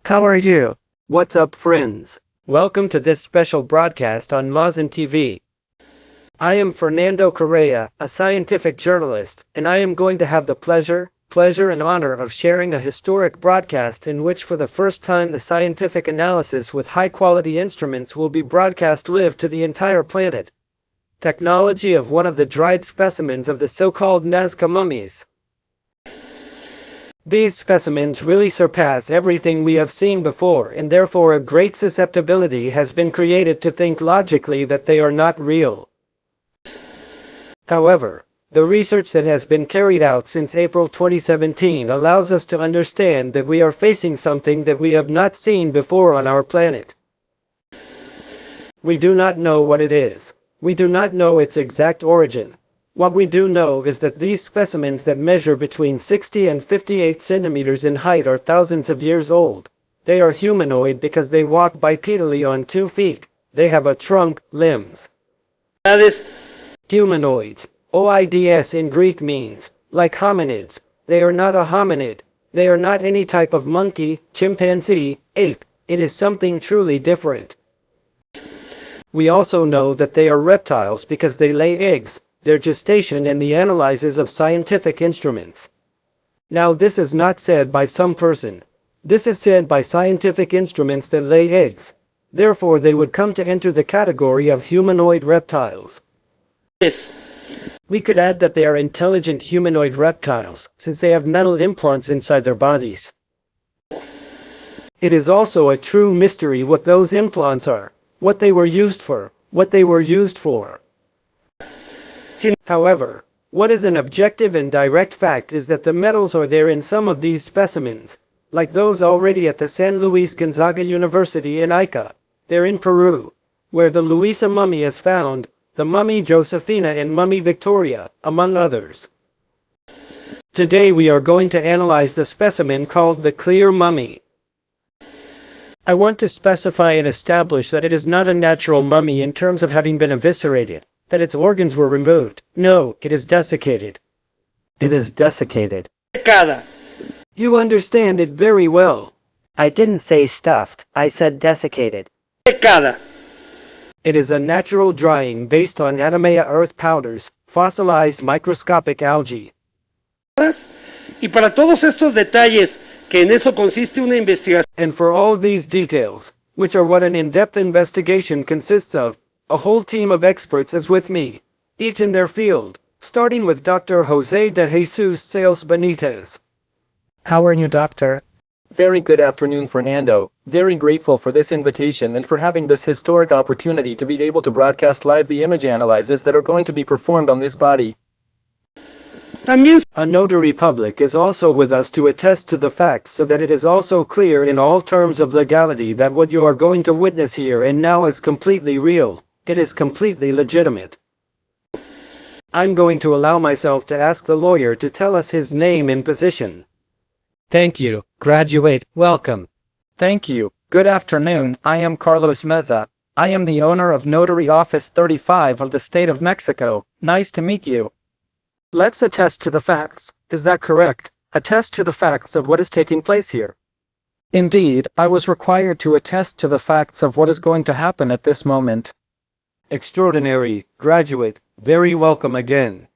How are you? What's up, friends? Welcome to this special broadcast on Mazin TV. I am Fernando Correa, a scientific journalist, and I am going to have the pleasure and honor of sharing a historic broadcast in which for the first time the scientific analysis with high-quality instruments will be broadcast live to the entire planet. Technology of one of the dried specimens of the so-called Nazca mummies. These specimens really surpass everything we have seen before, and therefore a great susceptibility has been created to think logically that they are not real. However, the research that has been carried out since April 2017 allows us to understand that we are facing something that we have not seen before on our planet. We do not know what it is. We do not know its exact origin. What we do know is that these specimens that measure between 60 and 58 centimeters in height are thousands of years old. They are humanoid because they walk bipedally on 2 feet. They have a trunk, limbs. That is Humanoids. OIDS in Greek means, like hominids. They are not a hominid. They are not any type of monkey, chimpanzee, ape. It is something truly different. We also know that they are reptiles because they lay eggs, their gestation and the analyses of scientific instruments. Now this is not said by some person. This is said by scientific instruments that lay eggs. Therefore they would come to enter the category of humanoid reptiles. yes. We could add that they are intelligent humanoid reptiles, since they have metal implants inside their bodies. It is also a true mystery what those implants are, what they were used for, what they were used for. However, what is an objective and direct fact is that the metals are there in some of these specimens, like those already at the San Luis Gonzaga University in Ica. They're in Peru, where the Luisa mummy is found, the mummy Josefina and mummy Victoria, among others. Today we are going to analyze the specimen called the clear mummy. I want to specify and establish that it is not a natural mummy in terms of having been eviscerated, that its organs were removed. No, it is desiccated. It is desiccated. Cada. You understand it very well. I didn't say stuffed, I said desiccated. Cada. It is a natural drying based on Anomea earth powders, fossilized microscopic algae. Y para todos estos detalles, que en eso consiste una investigación. And for all these details, which are what an in-depth investigation consists of, a whole team of experts is with me, each in their field, starting with Dr. Jose de Jesus Sales Benitez. How are you, Doctor? Very good afternoon, Fernando. Very grateful for this invitation and for having this historic opportunity to be able to broadcast live the image analyses that are going to be performed on this body. También A notary public is also with us to attest to the facts so that it is also clear in all terms of legality that what you are going to witness here and now is completely real. It is completely legitimate. I'm going to allow myself to ask the lawyer to tell us his name and position. Thank you, graduate, welcome. Thank you, good afternoon, I am Carlos Meza. I am the owner of Notary Office 35 of the state of Mexico. Nice to meet you. Let's attest to the facts. Is that correct? Attest to the facts of what is taking place here. Indeed, I was required to attest to the facts of what is going to happen at this moment. Extraordinary, graduate, very welcome again.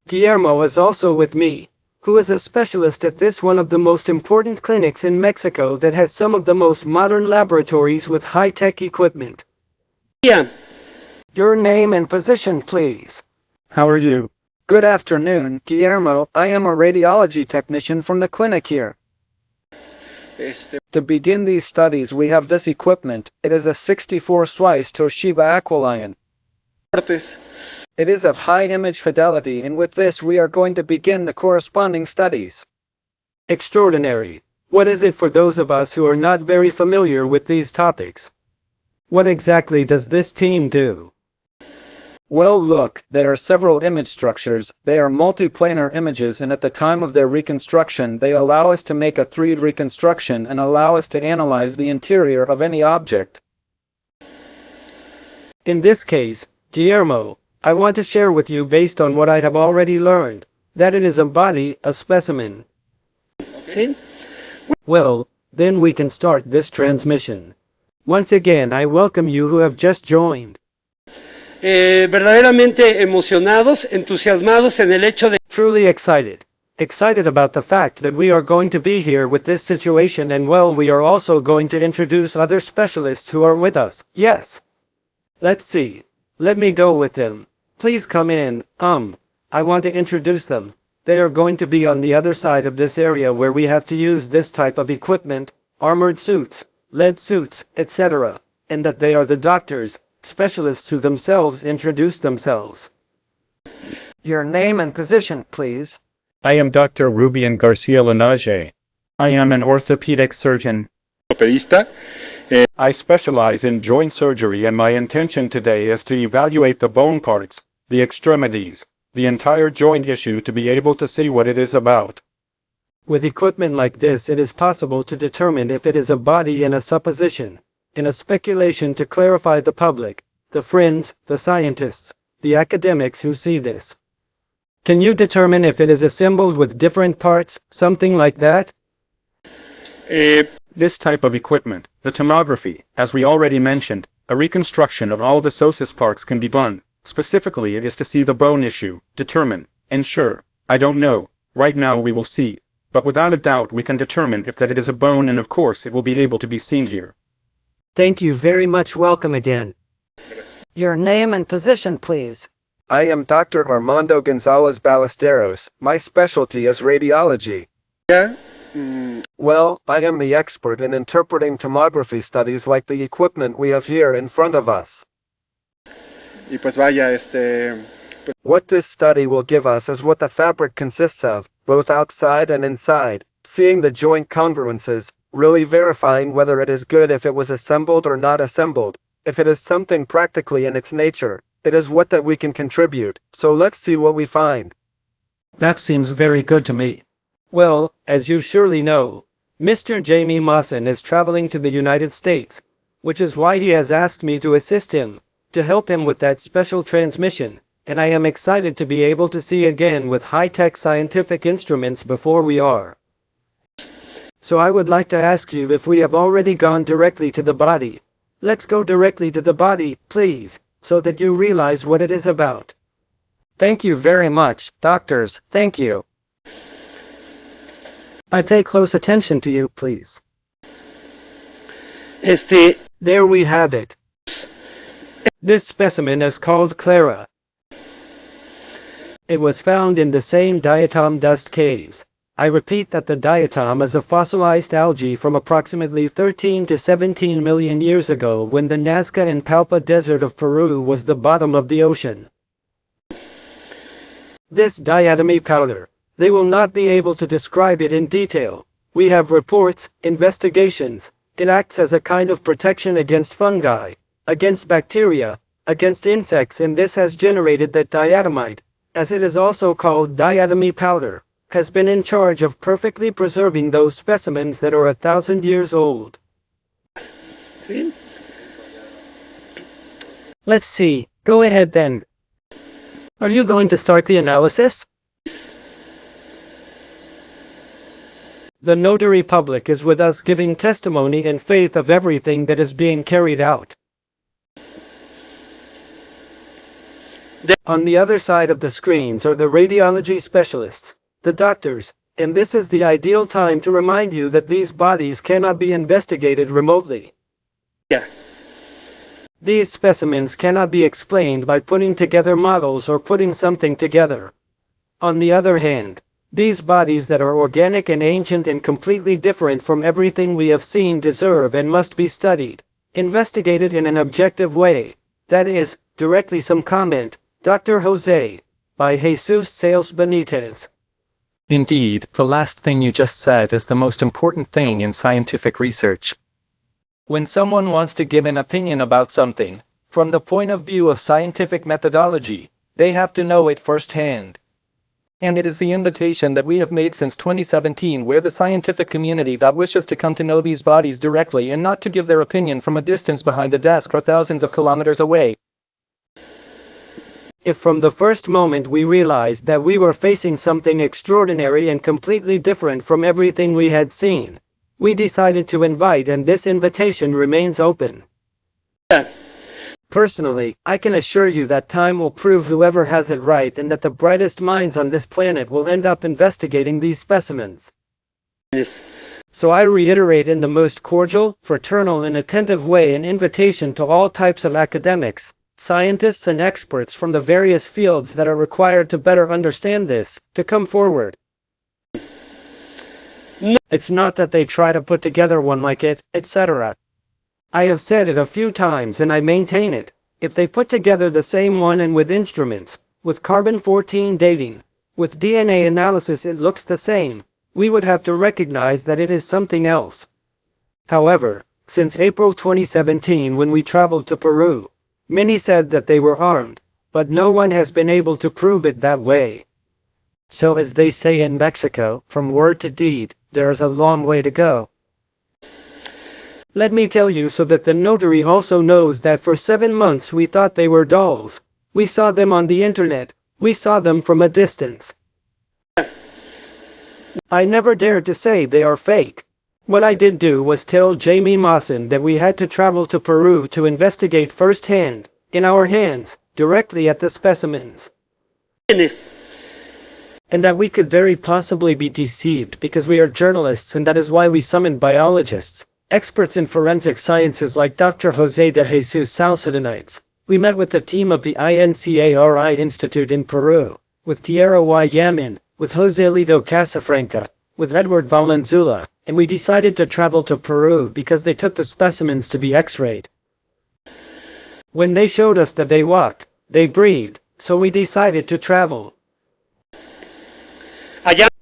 Guillermo is also with me, who is a specialist at this one of the most important clinics in Mexico that has some of the most modern laboratories with high-tech equipment. yeah. Your name and position, please. How are you? Good afternoon, Guillermo. I am a radiology technician from the clinic here. To begin these studies we have this equipment. It is a 64-slice Toshiba Aquilion. It is of high image fidelity, and with this we are going to begin the corresponding studies. Extraordinary. What is it for those of us who are not very familiar with these topics? What exactly does this team do? Well, look, there are several image structures. They are multiplanar images, and at the time of their reconstruction they allow us to make a 3D reconstruction and allow us to analyze the interior of any object. In this case, Guillermo, I want to share with you based on what I have already learned, that it is a body, a specimen. ¿Sí? Well, Then we can start this transmission. Once again, I welcome you who have just joined. Verdaderamente emocionados, entusiasmados en el hecho de... Truly excited. Excited about the fact that we are going to be here with this situation, and well, we are also going to introduce other specialists who are with us. Yes. Let's see. Let me go with them. Please come in. I want to introduce them. They are going to be on the other side of this area where we have to use this type of equipment, armored suits, lead suits, etc. And that they are the doctors, specialists who themselves introduce themselves. Your name and position, please. I am Dr. Rubian Garcia Linaje. I am an orthopedic surgeon. I specialize in joint surgery, and my intention today is to evaluate the bone parts, the extremities, the entire joint issue to be able to see what it is about. With equipment like this, it is possible to determine if it is a body in a supposition, in a speculation, to clarify the public, the friends, the scientists, the academics who see this. Can you determine if it is assembled with different parts, something like that? This type of equipment, the tomography, as we already mentioned, a reconstruction of all the sosis parts can be done. Specifically, it is to see the bone issue, determine, ensure. I don't know. Right now we will see. But without a doubt we can determine if that it is a bone, and of course it will be able to be seen here. Thank you very much. Welcome again. Your name and position, please. I am Dr. Armando Gonzalez Ballesteros. My specialty is radiology. Well, I am the expert in interpreting tomography studies like the equipment we have here in front of us. What this study will give us is what the fabric consists of, both outside and inside, seeing the joint congruences, really verifying whether it is good, if it was assembled or not assembled, if it is something practically in its nature. It is what that we can contribute, so let's see what we find. That seems very good to me. Well, as you surely know, Mr. Jamie Mawson is traveling to the United States, which is why he has asked me to assist him, to help him with that special transmission, and I am excited to be able to see again with high-tech scientific instruments before we are. So I would like to ask you if we have already gone directly to the body. Let's go directly to the body, please, so that you realize what it is about. Thank you very much, doctors, thank you. I pay close attention to you, please. There we have it. This specimen is called Clara. It was found in the same diatom dust caves. I repeat that the diatom is a fossilized algae from approximately 13 to 17 million years ago, when the Nazca and Palpa desert of Peru was the bottom of the ocean. This diatomy powder, they will not be able to describe it in detail. We have reports, investigations. It acts as a kind of protection against fungi, against bacteria, against insects, and this has generated that diatomite, as it is also called diatomy powder, has been in charge of perfectly preserving those specimens that are 1,000 years old. ¿Sí? Let's see. Go ahead then. Are you going to start the analysis? The notary public is with us, giving testimony in faith of everything that is being carried out. On the other side of the screens are the radiology specialists, the doctors, and this is the ideal time to remind you that these bodies cannot be investigated remotely. Yeah. These specimens cannot be explained by putting together models or putting something together. On the other hand, these bodies that are organic and ancient and completely different from everything we have seen deserve and must be studied, investigated in an objective way. That is, directly some comment, Dr. Jose, by Jesus Sales Benitez. Indeed, the last thing you just said is the most important thing in scientific research. When someone wants to give an opinion about something, from the point of view of scientific methodology, they have to know it firsthand. And it is the invitation that we have made since 2017, where the scientific community that wishes to come to know these bodies directly and not to give their opinion from a distance behind a desk or thousands of kilometers away. If from the first moment we realized that we were facing something extraordinary and completely different from everything we had seen, we decided to invite, and this invitation remains open. Personally, I can assure you that time will prove whoever has it right, and that the brightest minds on this planet will end up investigating these specimens. Yes. So I reiterate in the most cordial, fraternal and attentive way an invitation to all types of academics, scientists and experts from the various fields that are required to better understand this, to come forward. No. It's not that they try to put together one like it, etc. I have said it a few times and I maintain it. If they put together the same one and with instruments, with carbon-14 dating, with DNA analysis it looks the same, we would have to recognize that it is something else. However, since April 2017 when we traveled to Peru, many said that they were armed, but no one has been able to prove it that way. So as they say in Mexico, from word to deed, there is a long way to go. Let me tell you so that the notary also knows that for 7 months we thought they were dolls. We saw them on the internet, we saw them from a distance. I never dared to say they are fake. What I did do was tell Jamie Mawson that we had to travel to Peru to investigate firsthand, in our hands, directly at the specimens. Yes. And that we could very possibly be deceived because we are journalists, and that is why we summoned biologists, experts in forensic sciences like Dr. Jose de Jesus Salcedonites. We met with the team of the INCARI Institute in Peru, with Tierra Y. Yamin, with Jose Lito Casafranca, with Edward Valenzuela, and we decided to travel to Peru because they took the specimens to be X-rayed. When they showed us that they walked, they breathed, so we decided to travel.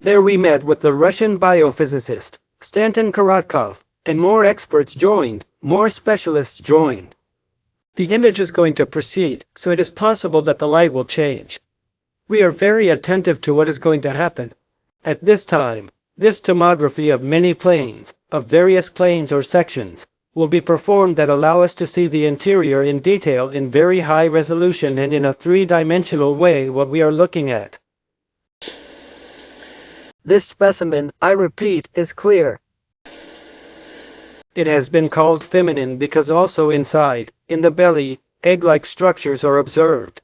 There we met with the Russian biophysicist, Stanton Karatkov, and more experts joined, more specialists joined. The image is going to proceed, so it is possible that the light will change. We are very attentive to what is going to happen. At this time, this tomography of many planes, of various planes or sections, will be performed that allow us to see the interior in detail in very high resolution and in a three-dimensional way what we are looking at. This specimen, I repeat, is clear. It has been called feminine because also inside, in the belly, egg-like structures are observed.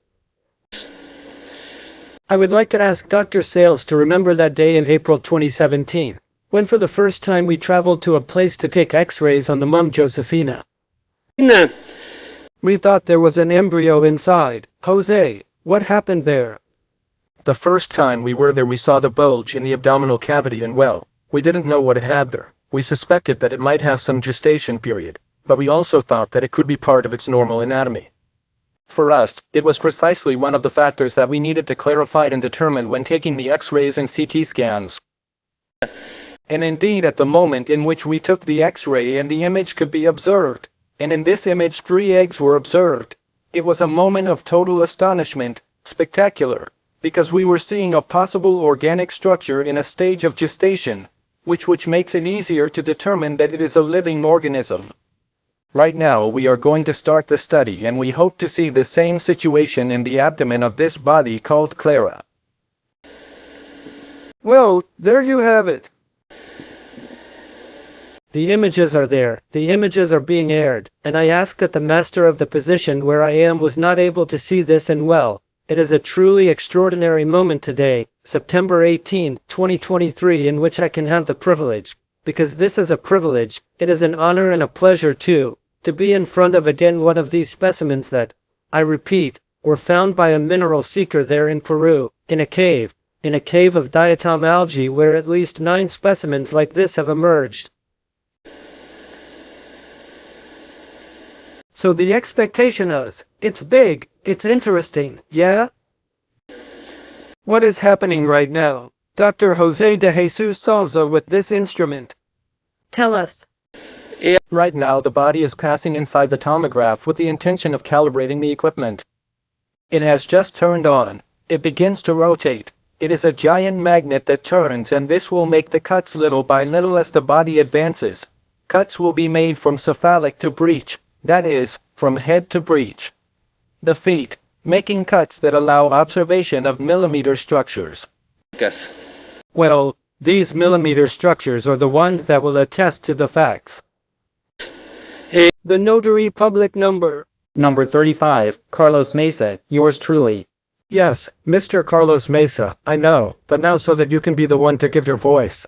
I would like to ask Dr. Sales to remember that day in April 2017, when for the first time we traveled to a place to take X-rays on the mum Josefina. No. We thought there was an embryo inside. Jose, what happened there? The first time we were there we saw the bulge in the abdominal cavity and well, we didn't know what it had there. We suspected that it might have some gestation period, but we also thought that it could be part of its normal anatomy. For us, it was precisely one of the factors that we needed to clarify and determine when taking the X-rays and CT scans. And indeed at the moment in which we took the X-ray and the image could be observed, and in this image 3 eggs were observed, it was a moment of total astonishment, spectacular, because we were seeing a possible organic structure in a stage of gestation, which makes it easier to determine that it is a living organism. Right now we are going to start the study and we hope to see the same situation in the abdomen of this body called Clara. Well, there you have it. The images are there, the images are being aired, and I ask that the master of the position where I am was not able to see this, and well, it is a truly extraordinary moment today, September 18, 2023, in which I can have the privilege, because this is a privilege, it is an honor and a pleasure too, to be in front of again one of these specimens that, I repeat, were found by a mineral seeker there in Peru, in a cave of diatom algae where at least 9 specimens like this have emerged. So the expectation is, it's big, it's interesting, yeah? What is happening right now, Dr. Jose de Jesus Salza, with this instrument? Tell us. Right now the body is passing inside the tomograph with the intention of calibrating the equipment. It has just turned on, it begins to rotate. It is a giant magnet that turns, and this will make the cuts little by little as the body advances. Cuts will be made from cephalic to breech, that is, from head to breech. The feet, making cuts that allow observation of millimeter structures. Yes. Well, These millimeter structures are the ones that will attest to the facts. The notary public number. Number 35, Carlos Mesa, yours truly. Yes, Mr. Carlos Mesa, I know, but now so that you can be the one to give your voice.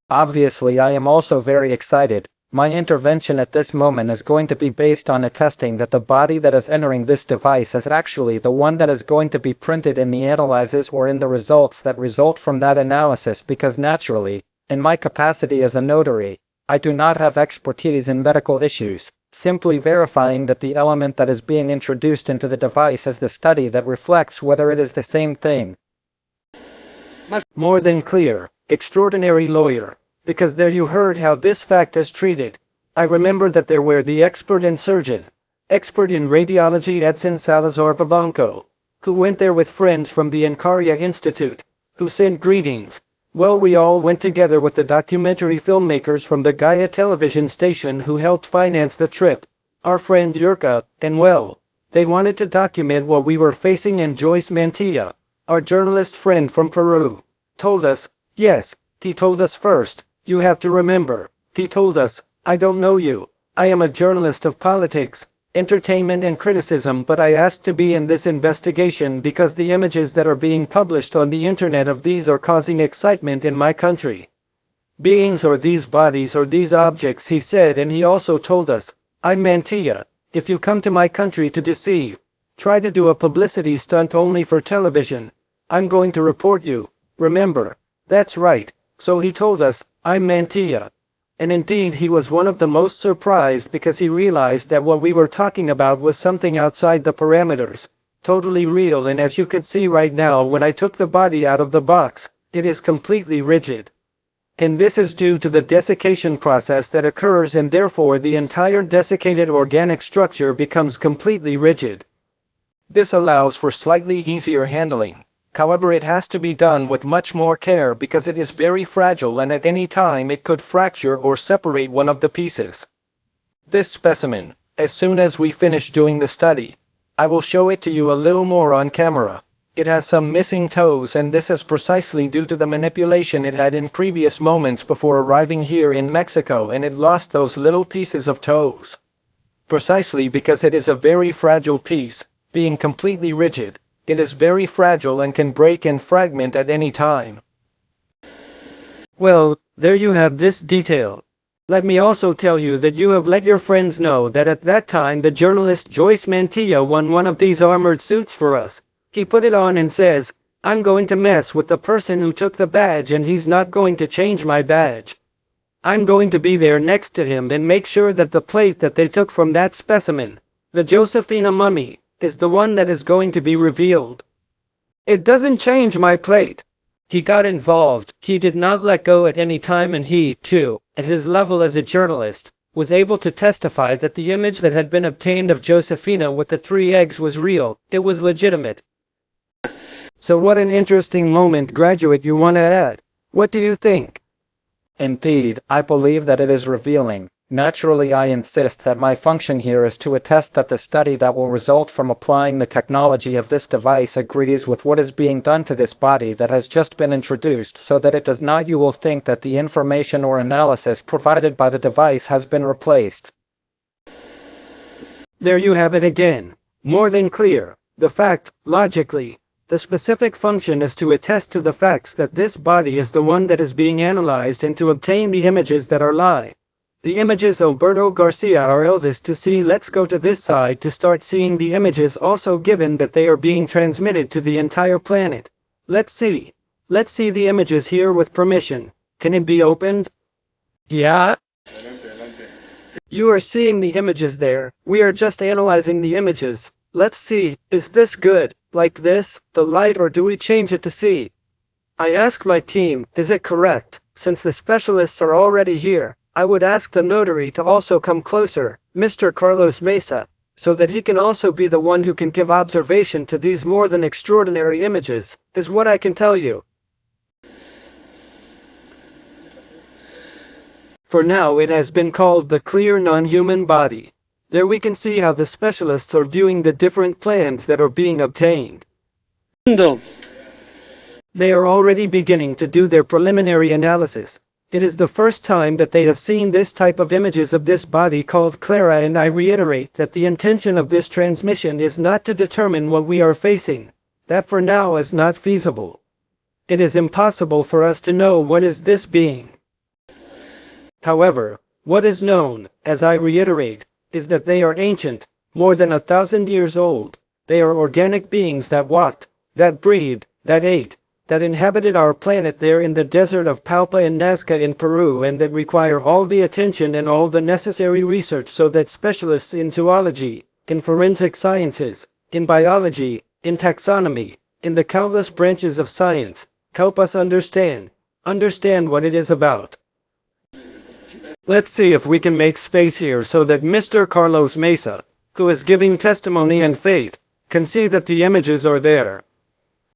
Obviously, I am also very excited. My intervention at this moment is going to be based on attesting that the body that is entering this device is actually the one that is going to be printed in the analyses or in the results that result from that analysis, because naturally, in my capacity as a notary, I do not have expertise in medical issues. Simply verifying that the element that is being introduced into the device is the study that reflects whether it is the same thing. More than clear, extraordinary lawyer, because there you heard how this fact is treated. I remember that there were the expert and surgeon, expert in radiology Edson Salazar Vivanco, who went there with friends from the Encaria Institute, who sent greetings. Well, we all went together with the documentary filmmakers from the Gaia television station who helped finance the trip, our friend Yurka, and well, they wanted to document what we were facing, and Joyce Mantilla, our journalist friend from Peru, told us, yes, he told us first, you have to remember, he told us, I don't know you, I am a journalist of politics, entertainment and criticism, but I asked to be in this investigation because the images that are being published on the internet of these are causing excitement in my country. Beings or these bodies or these objects, he said, and he also told us, I'm Mantilla, if you come to my country to deceive, try to do a publicity stunt only for television, I'm going to report you, remember, that's right, so he told us, I'm Mantilla. And indeed he was one of the most surprised because he realized that what we were talking about was something outside the parameters, totally real, and as you can see right now when I took the body out of the box, it is completely rigid. And this is due to the desiccation process that occurs, and therefore the entire desiccated organic structure becomes completely rigid. This allows for slightly easier handling. However, it has to be done with much more care because it is very fragile and at any time it could fracture or separate one of the pieces. This specimen, as soon as we finish doing the study, I will show it to you a little more on camera. It has some missing toes, and this is precisely due to the manipulation it had in previous moments before arriving here in Mexico, and it lost those little pieces of toes. Precisely because it is a very fragile piece, being completely rigid. It is very fragile and can break and fragment at any time. Well, there you have this detail. Let me also tell you that you have let your friends know that at that time the journalist Joyce Mantilla won one of these armored suits for us. He put it on and says, I'm going to mess with the person who took the badge, and he's not going to change my badge. I'm going to be there next to him and make sure that the plate that they took from that specimen, the Josephina mummy, is the one that is going to be revealed. It doesn't change my plate. He got involved. He did not let go at any time, and he, too, at his level as a journalist, was able to testify that the image that had been obtained of Josephina with the 3 eggs was real. It was legitimate. So what an interesting moment, graduate, you want to add. What do you think? Indeed, I believe that it is revealing. Naturally, I insist that my function here is to attest that the study that will result from applying the technology of this device agrees with what is being done to this body that has just been introduced, so that it does not, you will think, that the information or analysis provided by the device has been replaced. There you have it again. More than clear. The fact, logically, the specific function is to attest to the facts that this body is the one that is being analyzed, and to obtain the images that are live. The images Alberto Garcia are eldest to see. Let's go to this side to start seeing the images, also given that they are being transmitted to the entire planet. Let's see. Let's see the images here with permission. Can it be opened? Yeah? You are seeing the images there. We are just analyzing the images. Let's see, is this good, like this, the light, or do we change it to see? I asked my team, is it correct? Since the specialists are already here, I would ask the notary to also come closer, Mr. Carlos Mesa, so that he can also be the one who can give observation to these more than extraordinary images, is what I can tell you. For now it has been called the clear non-human body. There we can see how the specialists are viewing the different plans that are being obtained. They are already beginning to do their preliminary analysis. It is the first time that they have seen this type of images of this body called Clara, and I reiterate that the intention of this transmission is not to determine what we are facing. That for now is not feasible. It is impossible for us to know what is this being. However, what is known, as I reiterate, is that they are ancient, more than 1,000 years old. They are organic beings that walked, that breathed, that ate, that inhabited our planet there in the desert of Palpa and Nazca in Peru, and that require all the attention and all the necessary research so that specialists in zoology, in forensic sciences, in biology, in taxonomy, in the countless branches of science, help us understand what it is about. Let's see if we can make space here so that Mr. Carlos Mesa, who is giving testimony and faith, can see that the images are there.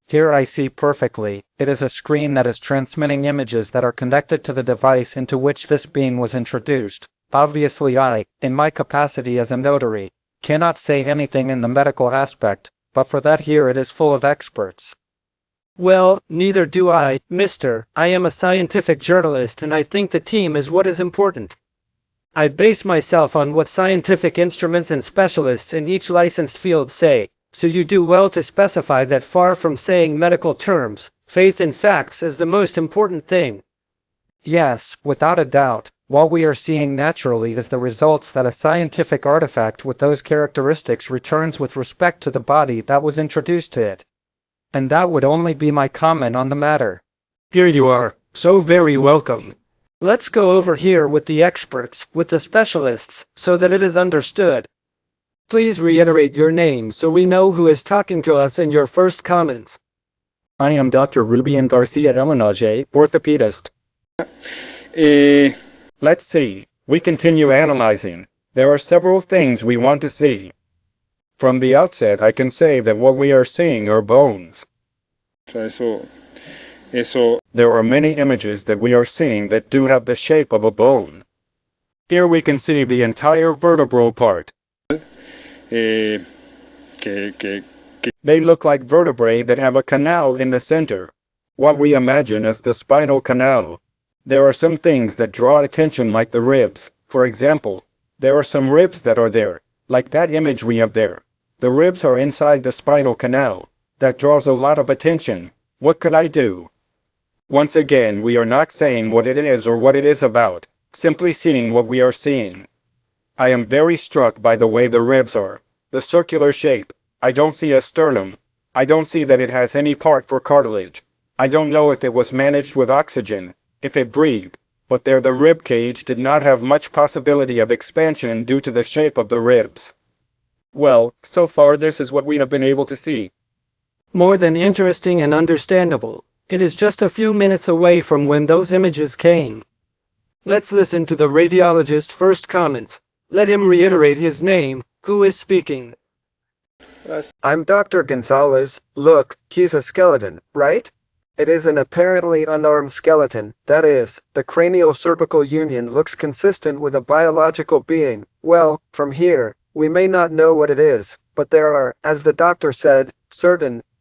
Here I see perfectly. It is a screen that is transmitting images that are connected to the device into which this being was introduced. Obviously I, in my capacity as a notary, cannot say anything in the medical aspect, but for that here it is full of experts. Well, neither do I, mister. I am a scientific journalist and I think the team is what is important. I base myself on what scientific instruments and specialists in each licensed field say. So you do well to specify that far from saying medical terms, faith in facts is the most important thing. Yes, without a doubt. What we are seeing naturally is the results that a scientific artifact with those characteristics returns with respect to the body that was introduced to it. And that would only be my comment on the matter. Here you are, so very welcome. Let's go over here with the experts, with the specialists, so that it is understood. Please reiterate your name so we know who is talking to us in your first comments. I am Dr. Rubian Garcia Ramonage, orthopedist. Let's see. We continue analyzing. There are several things we want to see. From the outset, I can say that what we are seeing are bones. There are many images that we are seeing that do have the shape of a bone. Here we can see the entire vertebral part. They look like vertebrae that have a canal in the center, what we imagine as the spinal canal. There are some things that draw attention like the ribs. For example, there are some ribs that are there, like that image we have there. The ribs are inside the spinal canal. That draws a lot of attention. What could I do? Once again, we are not saying what it is or what it is about, simply seeing what we are seeing. I am very struck by the way the ribs are. The circular shape. I don't see a sternum. I don't see that it has any part for cartilage. I don't know if it was managed with oxygen, if it breathed, but there the rib cage did not have much possibility of expansion due to the shape of the ribs. Well, so far this is what we have been able to see. More than interesting and understandable. It is just a few minutes away from when those images came. Let's listen to the radiologist's first comments. Let him reiterate his name. Who is speaking? I'm Dr. Gonzalez. Look, he's a skeleton, right? It is an apparently unarmed skeleton. That is, the cranial-cervical union looks consistent with a biological being. Well, from here, we may not know what it is, but there are, as the doctor said,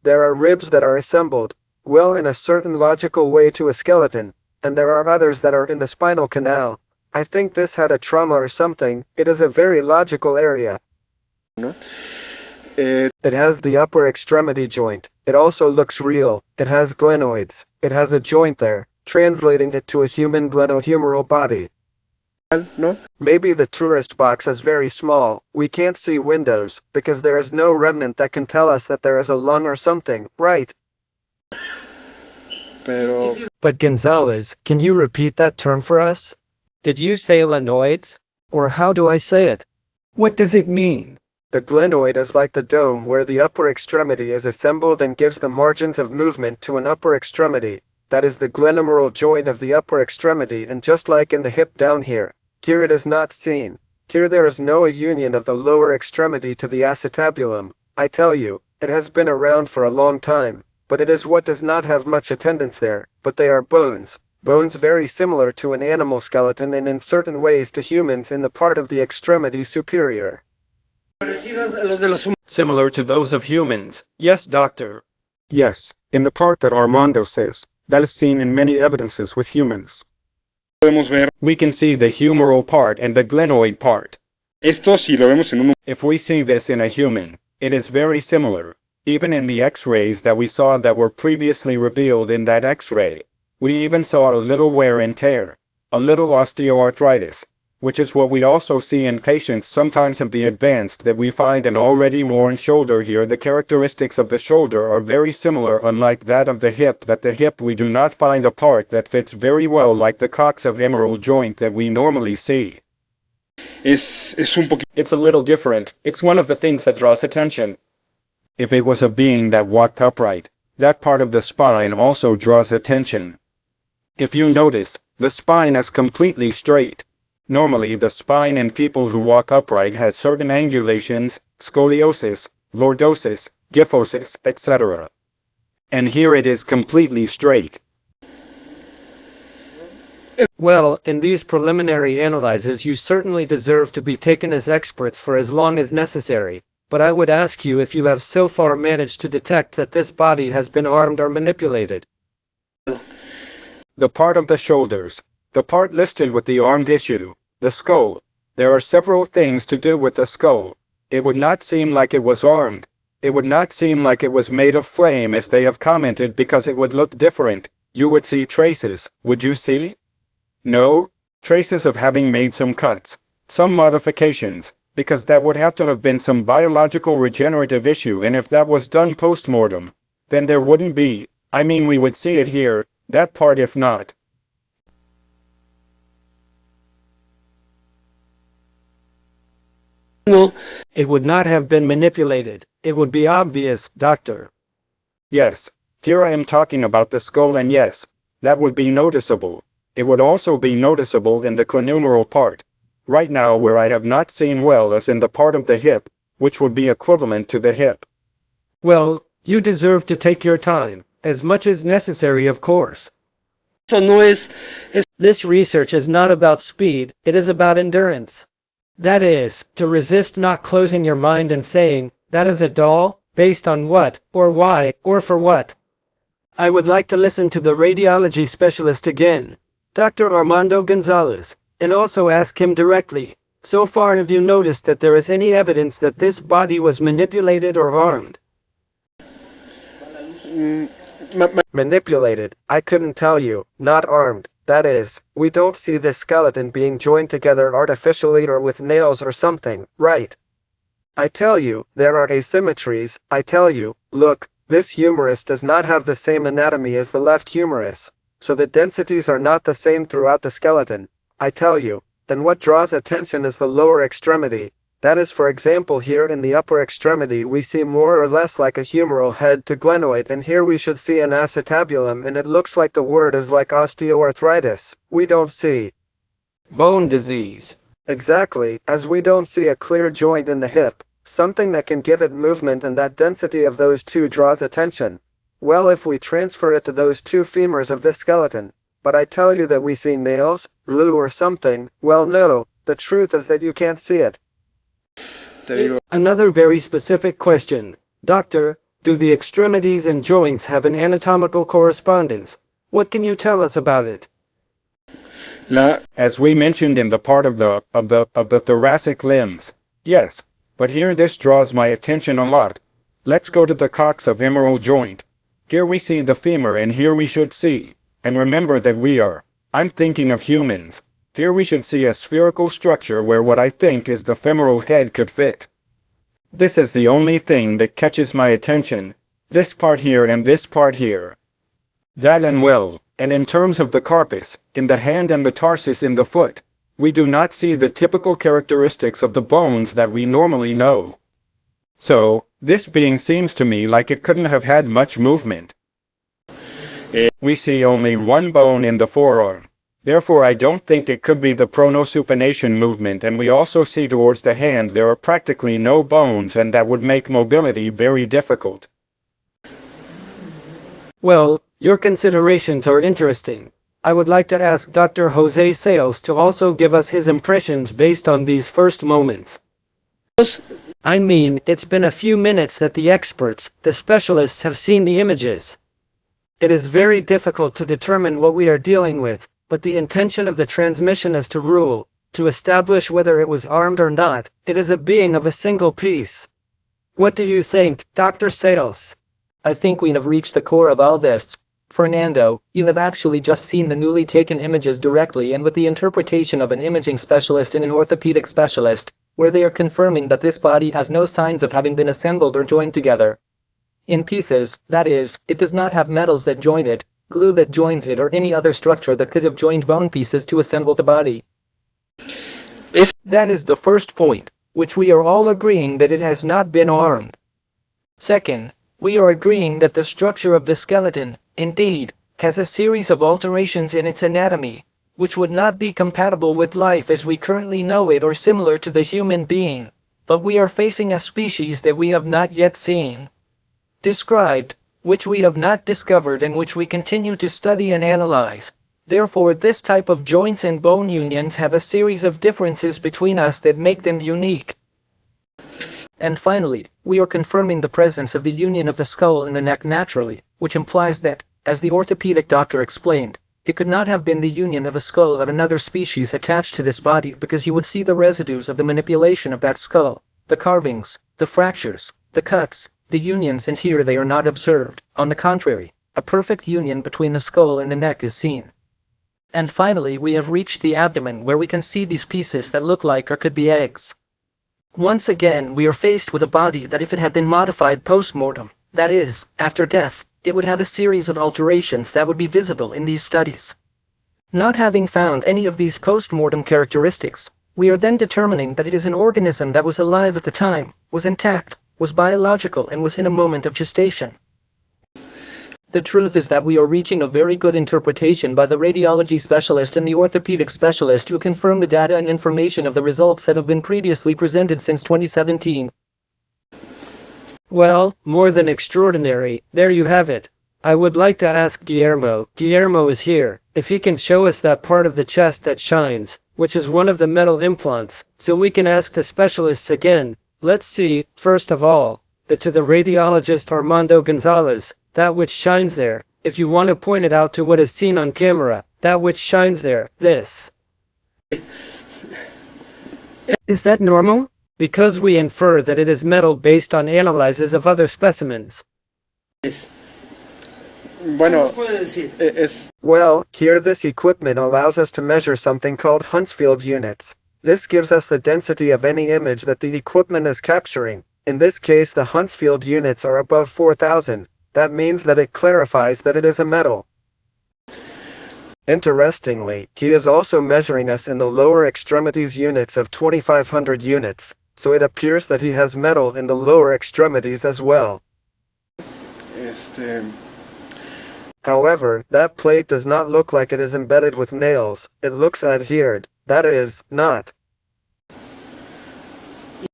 there are ribs that are assembled, well, in a certain logical way to a skeleton, and there are others that are in the spinal canal. I think this had a trauma or something. It is a very logical area. It has the upper extremity joint. It also looks real. It has glenoids. It has a joint there, translating it to a human glenohumeral body. Maybe the tourist box is very small. We can't see windows, because there is no remnant that can tell us that there is a lung or something, right? But Gonzalez, can you repeat that term for us? Did you say glenoids? Or how do I say it? What does it mean? The glenoid is like the dome where the upper extremity is assembled and gives the margins of movement to an upper extremity. That is the glenohumeral joint of the upper extremity, and just like in the hip down here it is not seen. Here there is no union of the lower extremity to the acetabulum. I tell you, it has been around for a long time, but it is what does not have much attendance there, but they are bones. Bones very similar to an animal skeleton and in certain ways to humans in the part of the extremity superior. Similar to those of humans. Yes, doctor. Yes, in the part that Armando says, that is seen in many evidences with humans. Podemos ver We can see the humeral part and the glenoid part. esto si lo vemos en un... If we see this in a human, it is very similar. Even in the X-rays that we saw that were previously revealed in that X-ray, we even saw a little wear and tear, a little osteoarthritis, which is what we also see in patients sometimes of the advanced that we find an already worn shoulder here. The characteristics of the shoulder are very similar, unlike that of the hip. That the hip we do not find a part that fits very well like the cox of emerald joint that we normally see. Es un poquito... It's a little different. It's one of the things that draws attention. If it was a being that walked upright, that part of the spine also draws attention. If you notice, the spine is completely straight. Normally the spine in people who walk upright has certain angulations, scoliosis, lordosis, kyphosis, etc. And here it is completely straight. Well, in these preliminary analyses you certainly deserve to be taken as experts for as long as necessary, but I would ask you if you have so far managed to detect that this body has been armed or manipulated. The part of the shoulders, the part listed with the armed issue, the skull. There are several things to do with the skull. It would not seem like it was armed. It would not seem like it was made of flame as they have commented, because it would look different. You would see traces, would you see? No, traces of having made some cuts, some modifications, because that would have to have been some biological regenerative issue, and if that was done post-mortem, then there wouldn't be, I mean we would see it here, that part if not. No. It would not have been manipulated. It would be obvious, Doctor. Yes, here I am talking about the skull, and yes, that would be noticeable. It would also be noticeable in the clenumeral part. Right now where I have not seen well is in the part of the hip, which would be equivalent to the hip. Well, you deserve to take your time, as much as necessary, of course. Esto no es... This research is not about speed, it is about endurance. That is, to resist not closing your mind and saying, that is a doll, based on what, or why, or for what. I would like to listen to the radiology specialist again, Dr. Armando Gonzalez, and also ask him directly, so far have you noticed that there is any evidence that this body was manipulated or armed? Manipulated, I couldn't tell you, not armed. That is, we don't see this skeleton being joined together artificially or with nails or something, right? I tell you, there are asymmetries. I tell you, look, this humerus does not have the same anatomy as the left humerus, so the densities are not the same throughout the skeleton. I tell you, then what draws attention is the lower extremity. That is, for example, here in the upper extremity we see more or less like a humeral head to glenoid, and here we should see an acetabulum, and it looks like the word is like osteoarthritis. We don't see bone disease. Exactly, as we don't see a clear joint in the hip, something that can give it movement, and that density of those two draws attention. Well, if we transfer it to those two femurs of this skeleton, but I tell you that we see nails, glue or something, well no, the truth is that you can't see it. Another very specific question. Doctor, do the extremities and joints have an anatomical correspondence? What can you tell us about it? As we mentioned in the part of the thoracic limbs, yes, but here this draws my attention a lot. Let's go to the cox of emerald joint. Here we see the femur, and here we should see, and remember that I'm thinking of humans. Here we should see a spherical structure where what I think is the femoral head could fit. This is the only thing that catches my attention, this part here and this part here. That and well, and in terms of the carpus, in the hand and the tarsus in the foot, we do not see the typical characteristics of the bones that we normally know. So, this being seems to me like it couldn't have had much movement. We see only one bone in the forearm. Therefore I don't think it could be the pronosupination movement, and we also see towards the hand there are practically no bones, and that would make mobility very difficult. Well, your considerations are interesting. I would like to ask Dr. Jose Sales to also give us his impressions based on these first moments. I mean, it's been a few minutes that the experts, the specialists have seen the images. It is very difficult to determine what we are dealing with, but the intention of the transmission is to rule, to establish whether it was armed or not. It is a being of a single piece. What do you think, Dr. Sales? I think we have reached the core of all this. Fernando, you have actually just seen the newly taken images directly and with the interpretation of an imaging specialist and an orthopedic specialist, where they are confirming that this body has no signs of having been assembled or joined together. In pieces, that is, it does not have metals that join it, glue that joins it, or any other structure that could have joined bone pieces to assemble the body. That is the first point, which we are all agreeing that it has not been armed. Second, we are agreeing that the structure of the skeleton, indeed, has a series of alterations in its anatomy, which would not be compatible with life as we currently know it or similar to the human being, but we are facing a species that we have not yet seen, described, which we have not discovered and which we continue to study and analyze. Therefore, this type of joints and bone unions have a series of differences between us that make them unique. And finally, we are confirming the presence of the union of the skull and the neck naturally, which implies that, as the orthopedic doctor explained, it could not have been the union of a skull of another species attached to this body because you would see the residues of the manipulation of that skull, the carvings, the fractures, the cuts, the unions, and here they are not observed. On the contrary, a perfect union between the skull and the neck is seen. And finally, we have reached the abdomen where we can see these pieces that look like or could be eggs. Once again, we are faced with a body that if it had been modified post-mortem, that is, after death, it would have a series of alterations that would be visible in these studies. Not having found any of these post-mortem characteristics, we are then determining that it is an organism that was alive at the time, was intact, was biological, and was in a moment of gestation. The truth is that we are reaching a very good interpretation by the radiology specialist and the orthopedic specialist who confirm the data and information of the results that have been previously presented since 2017. Well, more than extraordinary. There you have it. I would like to ask Guillermo. Guillermo is here. If he can show us that part of the chest that shines, which is one of the metal implants, so we can ask the specialists again. Let's see, first of all, to the radiologist Armando Gonzalez, that which shines there, if you want to point it out to what is seen on camera, that which shines there, this. Is that normal? Because we infer that it is metal based on analyses of other specimens. Bueno, well, here this equipment allows us to measure something called Hounsfield units. This gives us the density of any image that the equipment is capturing. In this case, the Hounsfield units are above 4,000. That means that it clarifies that it is a metal. Interestingly, he is also measuring us in the lower extremities units of 2,500 units, so it appears that he has metal in the lower extremities as well. However, that plate does not look like it is embedded with nails. It looks adhered, that is, not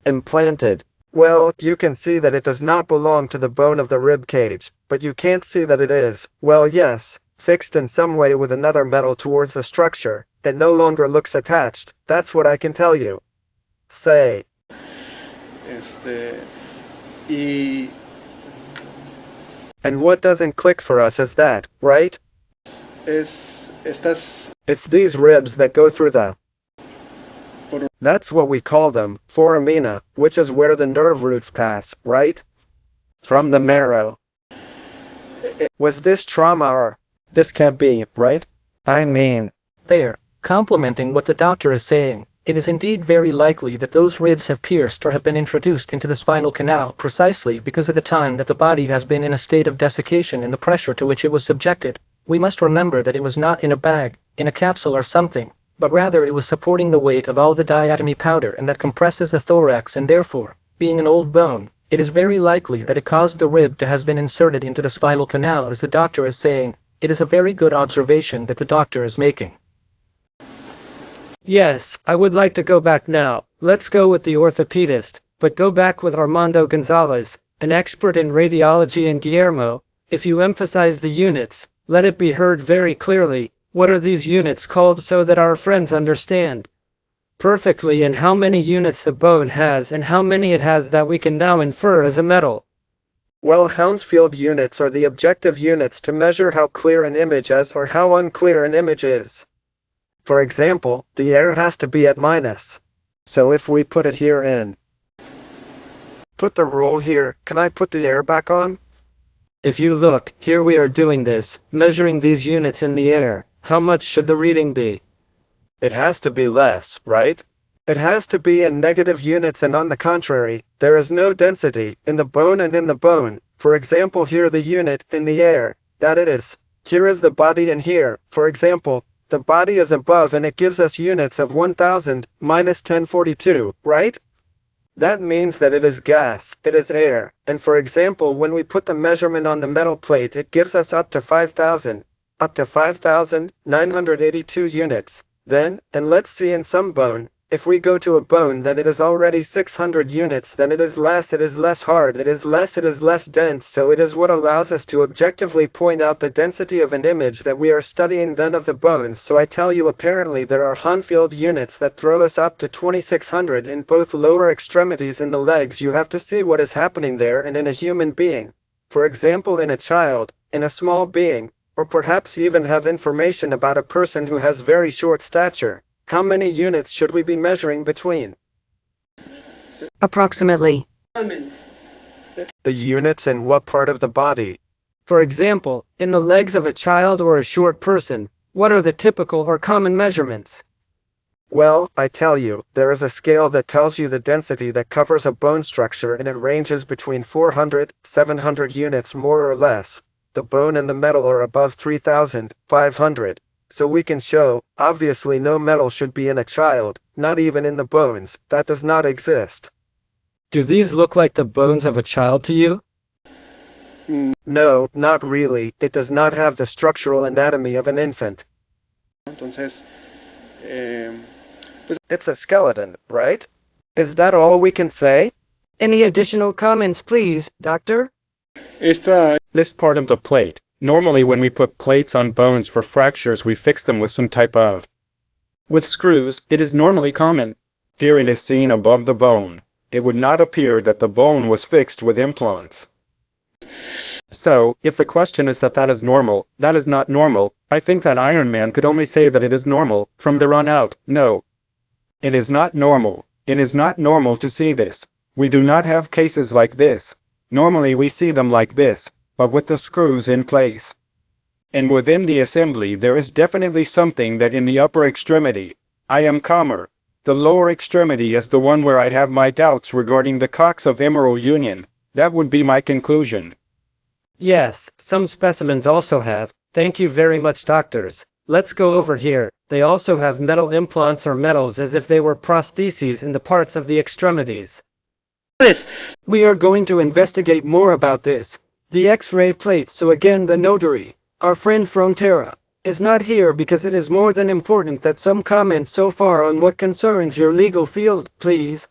implanted. Well, you can see that it does not belong to the bone of the rib cage, but you can't see that it is, well, yes, fixed in some way with another metal towards the structure. It no longer looks attached. That's what I can tell you. Say. And what doesn't click for us is that, right? It's these ribs that go through the... That's what we call them, foramina, which is where the nerve roots pass, right? From the marrow. Was this trauma or... This can't be, right? I mean... There, complementing what the doctor is saying, it is indeed very likely that those ribs have pierced or have been introduced into the spinal canal precisely because at the time that the body has been in a state of desiccation and the pressure to which it was subjected, we must remember that it was not in a bag, in a capsule or something, but rather it was supporting the weight of all the diatomy powder and that compresses the thorax, and therefore, being an old bone, it is very likely that it caused the rib to have been inserted into the spinal canal as the doctor is saying. It is a very good observation that the doctor is making. Yes, I would like to go back now. Let's go with the orthopedist, but go back with Armando Gonzalez, an expert in radiology, and Guillermo. If you emphasize the units, let it be heard very clearly. What are these units called so that our friends understand? perfectly and how many units the bone has and how many it has that we can now infer as a metal. Well, Hounsfield units are the objective units to measure how clear an image is or how unclear an image is. For example, the air has to be at minus. So if we put it here in. Put the rule here, can I put the air back on? If you look, here we are doing this, measuring these units in the air. How much should the reading be? It has to be less, right? It has to be in negative units, and on the contrary, there is no density in the bone and in the bone. For example, here the unit in the air, that it is. Here is the body, and here, for example, the body is above and it gives us units of 1000 minus 1042, right? That means that it is gas, it is air, and for example when we put the measurement on the metal plate it gives us up to 5,982 units. Then, and let's see in some bone, if we go to a bone that it is already 600 units, then it is less hard, it is less dense, so it is what allows us to objectively point out the density of an image that we are studying then of the bones. So I tell you, apparently there are Hounsfield units that throw us up to 2600 in both lower extremities in the legs. You have to see what is happening there, and in a human being. For example, in a child, in a small being, or perhaps even have information about a person who has very short stature. How many units should we be measuring between? Approximately. The units in what part of the body? For example, in the legs of a child or a short person, what are the typical or common measurements? Well, I tell you, there is a scale that tells you the density that covers a bone structure, and it ranges between 400-700 units more or less. The bone and the metal are above 3,500. So we can show, obviously no metal should be in a child, not even in the bones, that does not exist. Do these look like the bones of a child to you? No, not really, it does not have the structural anatomy of an infant. It's a skeleton, right? Is that all we can say? Any additional comments please, Doctor? This part of the plate. Normally when we put plates on bones for fractures we fix them with some type of. With screws, it is normally common. Here it is seen above the bone. It would not appear that the bone was fixed with implants. So, if the question is that is normal, that is not normal. I think that Iron Man could only say that it is normal, from there on out. No. It is not normal. It is not normal to see this. We do not have cases like this. Normally we see them like this, but with the screws in place. And within the assembly there is definitely something that in the upper extremity, I am calmer. The lower extremity is the one where I'd have my doubts regarding the Cox of Emerald Union. That would be my conclusion. Yes, some specimens also have. Thank you very much, doctors. Let's go over here. They also have metal implants or metals as if they were prostheses in the parts of the extremities. We are going to investigate more about this. The X-ray plate. So again, the notary, our friend Frontera, is not here because it is more than important that some comments so far on what concerns your legal field, please.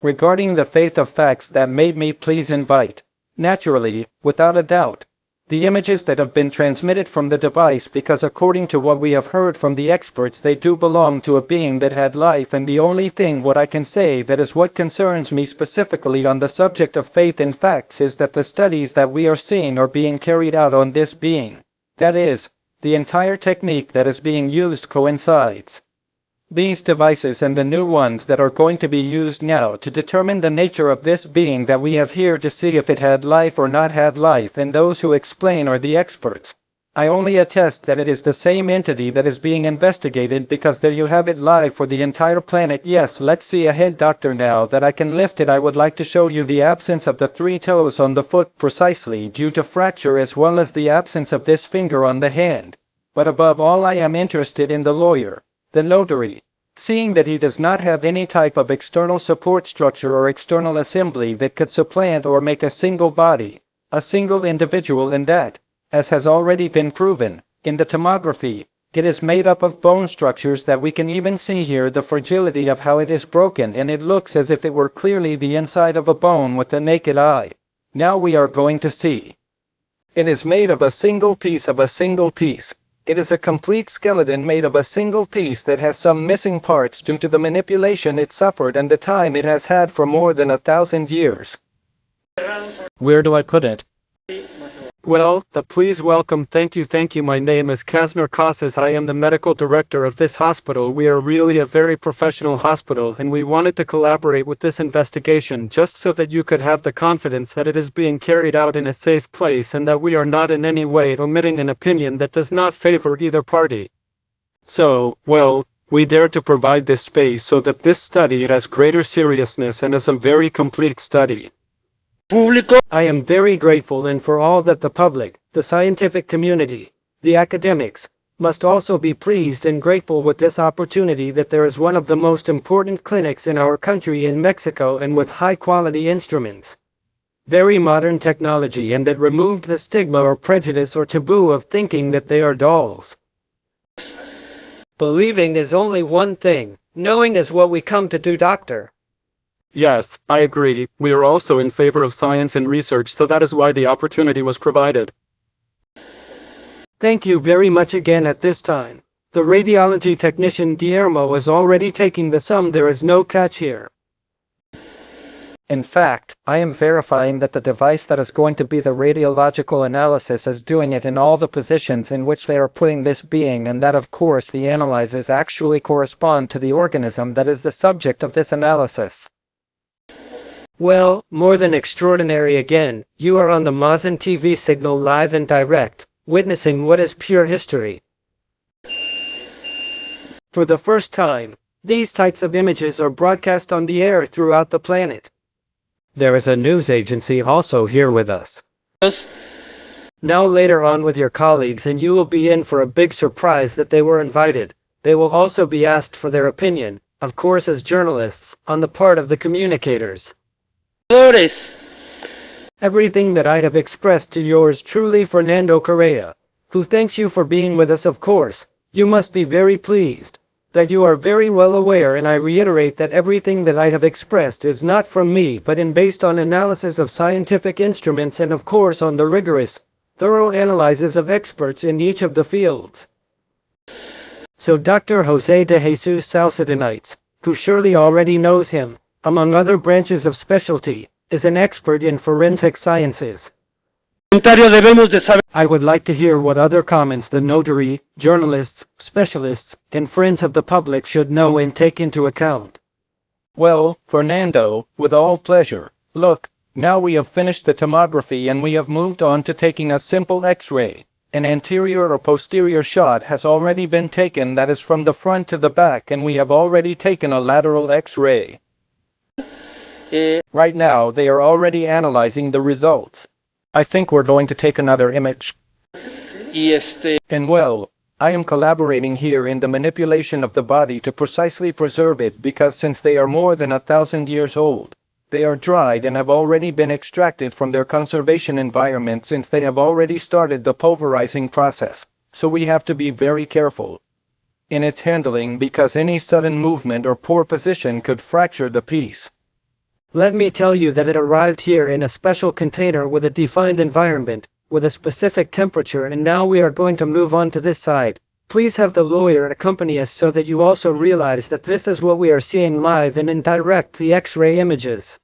Regarding the faith of facts that made me please invite, naturally, without a doubt, the images that have been transmitted from the device, because according to what we have heard from the experts they do belong to a being that had life, and the only thing what I can say that is what concerns me specifically on the subject of faith in facts is that the studies that we are seeing are being carried out on this being. That is, the entire technique that is being used coincides. These devices and the new ones that are going to be used now to determine the nature of this being that we have here to see if it had life or not had life, and those who explain are the experts. I only attest that it is the same entity that is being investigated because there you have it live for the entire planet. Yes, let's see ahead, doctor. Now that I can lift it, I would like to show you the absence of the 3 toes on the foot precisely due to fracture, as well as the absence of this finger on the hand. But above all I am interested in the lawyer, the notary, seeing that he does not have any type of external support structure or external assembly that could supplant or make a single body, a single individual, and that, as has already been proven, in the tomography, it is made up of bone structures that we can even see here the fragility of how it is broken, and it looks as if it were clearly the inside of a bone with the naked eye. Now we are going to see. It is made of a single piece of a single piece. It is a complete skeleton made of a single piece that has some missing parts due to the manipulation it suffered and the time it has had for more than 1,000 years. Where do I put it? Well, please welcome, thank you, my name is Kasner Casas, I am the medical director of this hospital. We are really a very professional hospital and we wanted to collaborate with this investigation just so that you could have the confidence that it is being carried out in a safe place and that we are not in any way omitting an opinion that does not favor either party. So, well, we dare to provide this space so that this study has greater seriousness and is a very complete study. I am very grateful and for all that the public, the scientific community, the academics, must also be pleased and grateful with this opportunity that there is one of the most important clinics in our country in Mexico and with high quality instruments. Very modern technology and that removed the stigma or prejudice or taboo of thinking that they are dolls. Believing is only one thing, knowing is what we come to do, doctor. Yes, I agree. We are also in favor of science and research, so that is why the opportunity was provided. Thank you very much again at this time. The radiology technician Guillermo is already taking the sum. There is no catch here. In fact, I am verifying that the device that is going to be the radiological analysis is doing it in all the positions in which they are putting this being, and that of course the analyses actually correspond to the organism that is the subject of this analysis. Well, more than extraordinary again, you are on the Mazan TV signal live and direct, witnessing what is pure history. For the first time, these types of images are broadcast on the air throughout the planet. There is a news agency also here with us. Now later on with your colleagues and you will be in for a big surprise that they were invited. They will also be asked for their opinion, of course as journalists, on the part of the communicators. Everything that I have expressed to yours truly Fernando Correa, who thanks you for being with us of course. You must be very pleased that you are very well aware, and I reiterate that everything that I have expressed is not from me but based on analysis of scientific instruments and of course on the rigorous, thorough analyses of experts in each of the fields. So Dr. Jose de Jesus Salcedonites, who surely already knows him, among other branches of specialty, is an expert in forensic sciences. I would like to hear what other comments the notary, journalists, specialists, and friends of the public should know and take into account. Well, Fernando, with all pleasure. Look, now we have finished the tomography and we have moved on to taking a simple X-ray. An anterior or posterior shot has already been taken, that is from the front to the back, and we have already taken a lateral X-ray. Right now they are already analyzing the results. I think we're going to take another image. And well, I am collaborating here in the manipulation of the body to precisely preserve it, because since they are more than 1,000 years old, they are dried and have already been extracted from their conservation environment since they have already started the pulverizing process. So we have to be very careful in its handling, because any sudden movement or poor position could fracture the piece. Let me tell you that it arrived here in a special container with a defined environment, with a specific temperature, and now we are going to move on to this side. Please have the lawyer accompany us so that you also realize that this is what we are seeing live and in direct, the X-ray images.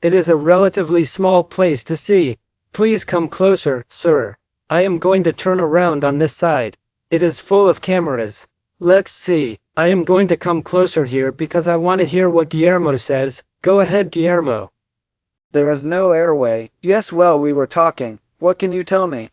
It is a relatively small place to see. Please come closer, sir. I am going to turn around on this side. It is full of cameras. Let's see. I am going to come closer here because I want to hear what Guillermo says. Go ahead, Guillermo. There is no airway. Yes, well, we were talking. What can you tell me?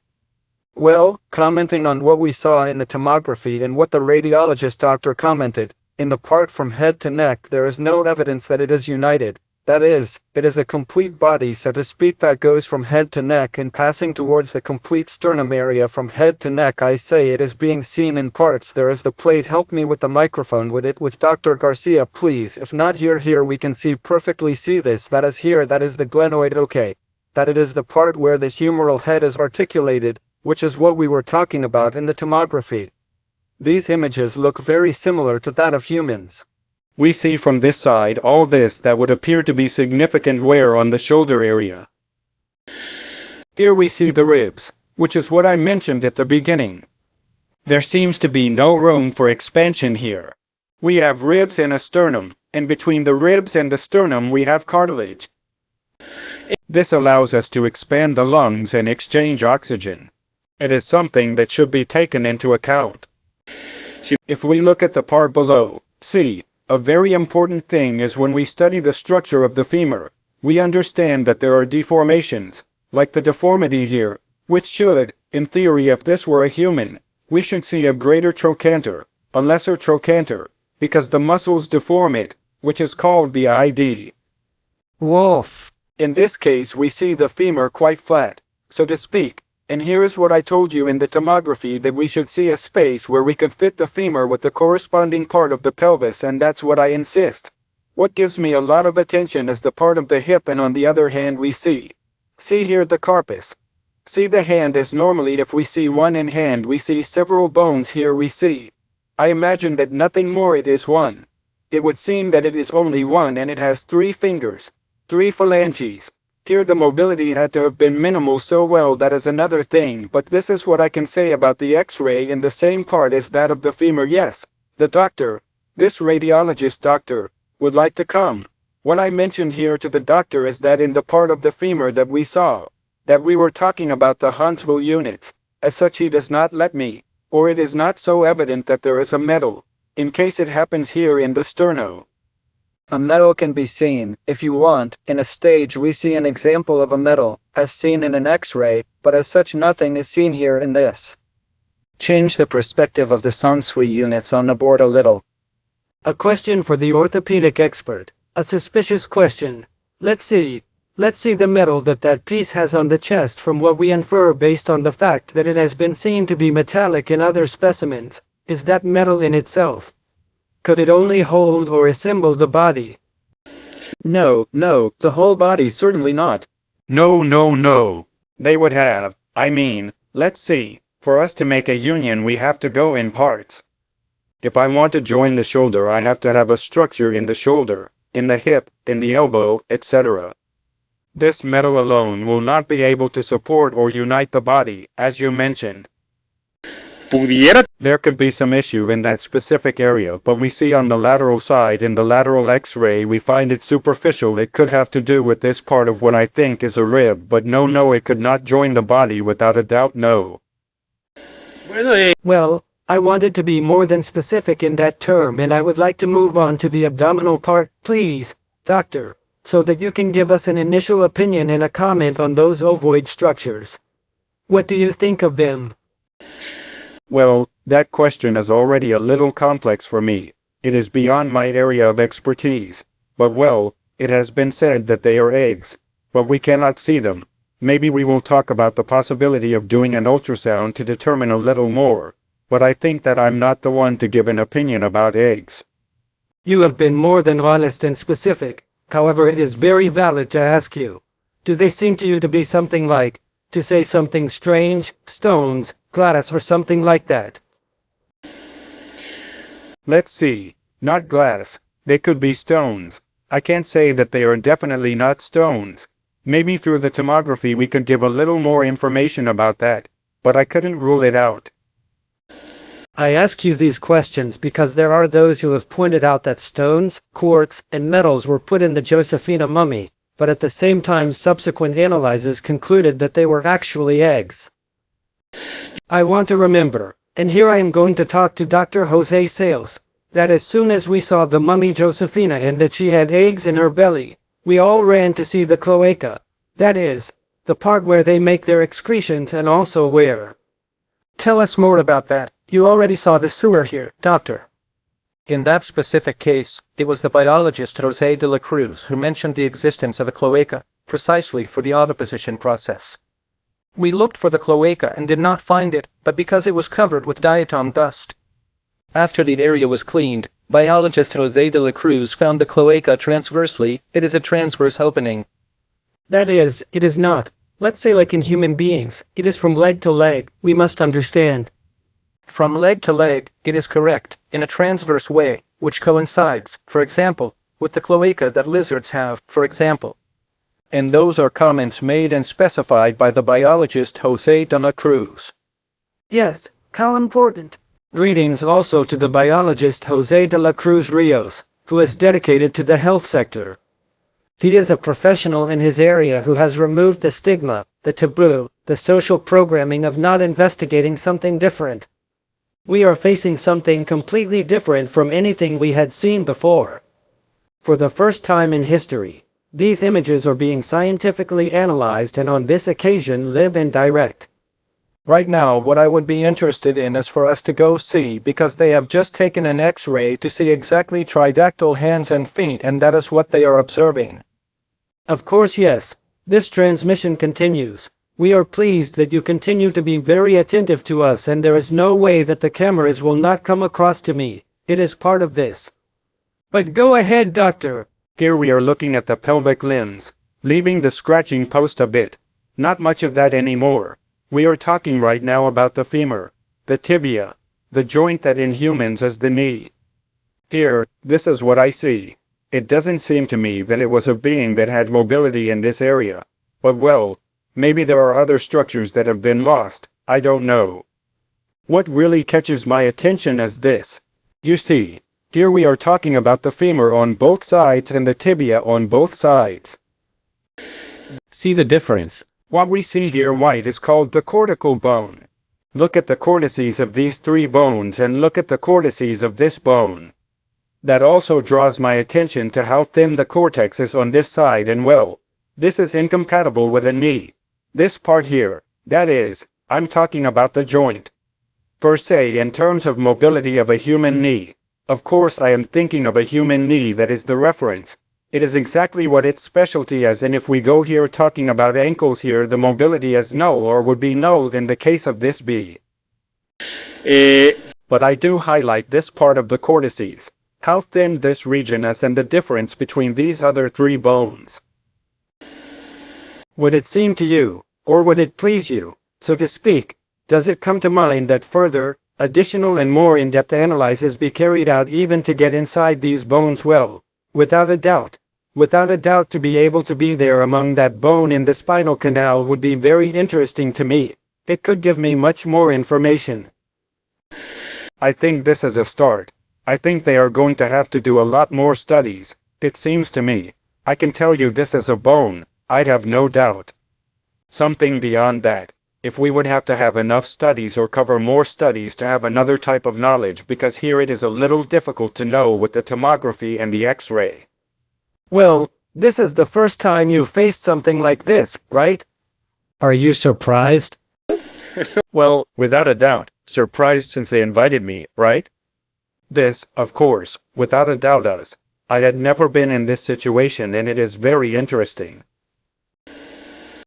Well, commenting on what we saw in the tomography and what the radiologist doctor commented, in the part from head to neck there is no evidence that it is united. That is, it is a complete body, so to speak, that goes from head to neck and passing towards the complete sternum area from head to neck. I say it is being seen in parts. There is the plate. Help me with the microphone with it with Dr. Garcia, please. If not here we can perfectly see this. That is here, that is the glenoid, okay. That it is the part where the humeral head is articulated, which is what we were talking about in the tomography. These images look very similar to that of humans. We see from this side all this that would appear to be significant wear on the shoulder area. Here we see the ribs, which is what I mentioned at the beginning. There seems to be no room for expansion here. We have ribs and a sternum, and between the ribs and the sternum we have cartilage. This allows us to expand the lungs and exchange oxygen. It is something that should be taken into account. If we look at the part below, see, a very important thing is when we study the structure of the femur, we understand that there are deformations, like the deformity here, which should, in theory if this were a human, we should see a greater trochanter, a lesser trochanter, because the muscles deform it, which is called the ID. Wolf. In this case we see the femur quite flat, so to speak, and here is what I told you in the tomography, that we should see a space where we could fit the femur with the corresponding part of the pelvis, and that's what I insist. What gives me a lot of attention is the part of the hip, and on the other hand we see here the carpus. See, the hand is normally, if we see one in hand we see several bones. Here we see, I imagine that nothing more, it is one. It would seem that it is only one, and it has 3 fingers, 3 phalanges. Here the mobility had to have been minimal, so well, that is another thing, but this is what I can say about the X-ray in the same part as that of the femur. Yes, the doctor, this radiologist doctor, would like to come. What I mentioned here to the doctor is that in the part of the femur that we saw, that we were talking about the Huntsville units, as such he does not let me, or it is not so evident that there is a metal, in case it happens here in the sterno. A metal can be seen, if you want. In a stage we see an example of a metal, as seen in an X-ray, but as such nothing is seen here in this. Change the perspective of the Huntsville units on the board a little. A question for the orthopedic expert. A suspicious question. Let's see the metal that piece has on the chest, from what we infer based on the fact that it has been seen to be metallic in other specimens. Is that metal in itself? Could it only hold or assemble the body? No, the whole body certainly not. No. They would have, let's see, for us to make a union we have to go in parts. If I want to join the shoulder I have to have a structure in the shoulder, in the hip, in the elbow, etc. This metal alone will not be able to support or unite the body, as you mentioned. There could be some issue in that specific area, but we see on the lateral side in the lateral X-ray we find it superficial. It could have to do with this part of what I think is a rib, but no, it could not join the body without a doubt, no. Well, I wanted to be more than specific in that term, and I would like to move on to the abdominal part, please, doctor, so that you can give us an initial opinion and a comment on those ovoid structures. What do you think of them? Well, that question is already a little complex for me. It is beyond my area of expertise. But well, it has been said that they are eggs, but we cannot see them. Maybe we will talk about the possibility of doing an ultrasound to determine a little more, but I think that I'm not the one to give an opinion about eggs. You have been more than honest and specific. However, it is very valid to ask you, do they seem to you to be something like, to say something strange, stones, glass, or something like that? Let's see, not glass, they could be stones. I can't say that they are definitely not stones. Maybe through the tomography we could give a little more information about that, but I couldn't rule it out. I ask you these questions because there are those who have pointed out that stones, quartz, and metals were put in the Josephina mummy, but at the same time subsequent analyses concluded that they were actually eggs. I want to remember, and here I am going to talk to Dr. Jose Sales, that as soon as we saw the mummy Josephina and that she had eggs in her belly, we all ran to see the cloaca, that is, the part where they make their excretions, and also where. Tell us more about that. You already saw the sewer here, doctor. In that specific case, it was the biologist Jose de la Cruz who mentioned the existence of a cloaca, precisely for the oviposition process. We looked for the cloaca and did not find it, but because it was covered with diatom dust. After the area was cleaned, biologist Jose de la Cruz found the cloaca transversely. It is a transverse opening. That is, it is not, let's say like in human beings, it is from leg to leg, we must understand. From leg to leg, it is correct, in a transverse way, which coincides, for example, with the cloaca that lizards have, for example. And those are comments made and specified by the biologist Jose de la Cruz. Yes, How important! Greetings also to the biologist Jose de la Cruz Rios, who is dedicated to the health sector. He is a professional in his area who has removed the stigma, the taboo, the social programming of not investigating something different. We are facing something completely different from anything we had seen before. For the first time in history, these images are being scientifically analyzed and on this occasion live and direct. Right now what I would be interested in is for us to go see, because they have just taken an X-ray to see exactly tridactyl hands and feet, and that is what they are observing. Of course, yes. This transmission continues. We are pleased that you continue to be very attentive to us, and there is no way that the cameras will not come across to me. It is part of this. But go ahead, Doctor. Here we are looking at the pelvic limbs, leaving the scratching post a bit. Not much of that anymore. We are talking right now about the femur, the tibia, the joint that in humans is the knee. Here, this is what I see. It doesn't seem to me that it was a being that had mobility in this area. But well, maybe there are other structures that have been lost, I don't know. What really catches my attention is this. You see, here we are talking about the femur on both sides and the tibia on both sides. See the difference? What we see here white is called the cortical bone. Look at the cortices of these three bones and look at the cortices of this bone. That also draws my attention to how thin the cortex is on this side, and well, this is incompatible with a knee. This part here, that is, I'm talking about the joint. Per se, in terms of mobility of a human knee, of course I am thinking of a human knee that is the reference. It is exactly what its specialty is, and if we go here talking about ankles here, the mobility is null or would be null in the case of this B. But I do highlight this part of the cortices, how thin this region is and the difference between these other three bones. Would it seem to you, or would it please you, so to speak, does it come to mind that further, additional and more in-depth analysis be carried out even to get inside these bones? Well, without a doubt, to be able to be there among that bone in the spinal canal would be very interesting to me. It could give me much more information. I think this is a start. I think they are going to have to do a lot more studies, it seems to me. I can tell you this is a bone, I'd have no doubt. Something beyond that, if we would have to have enough studies or cover more studies to have another type of knowledge, because here it is a little difficult to know with the tomography and the X-ray. Well, this is the first time you faced something like this, right? Are you surprised? Well, without a doubt, surprised since they invited me, right? This, of course, without a doubt is. I had never been in this situation and it is very interesting.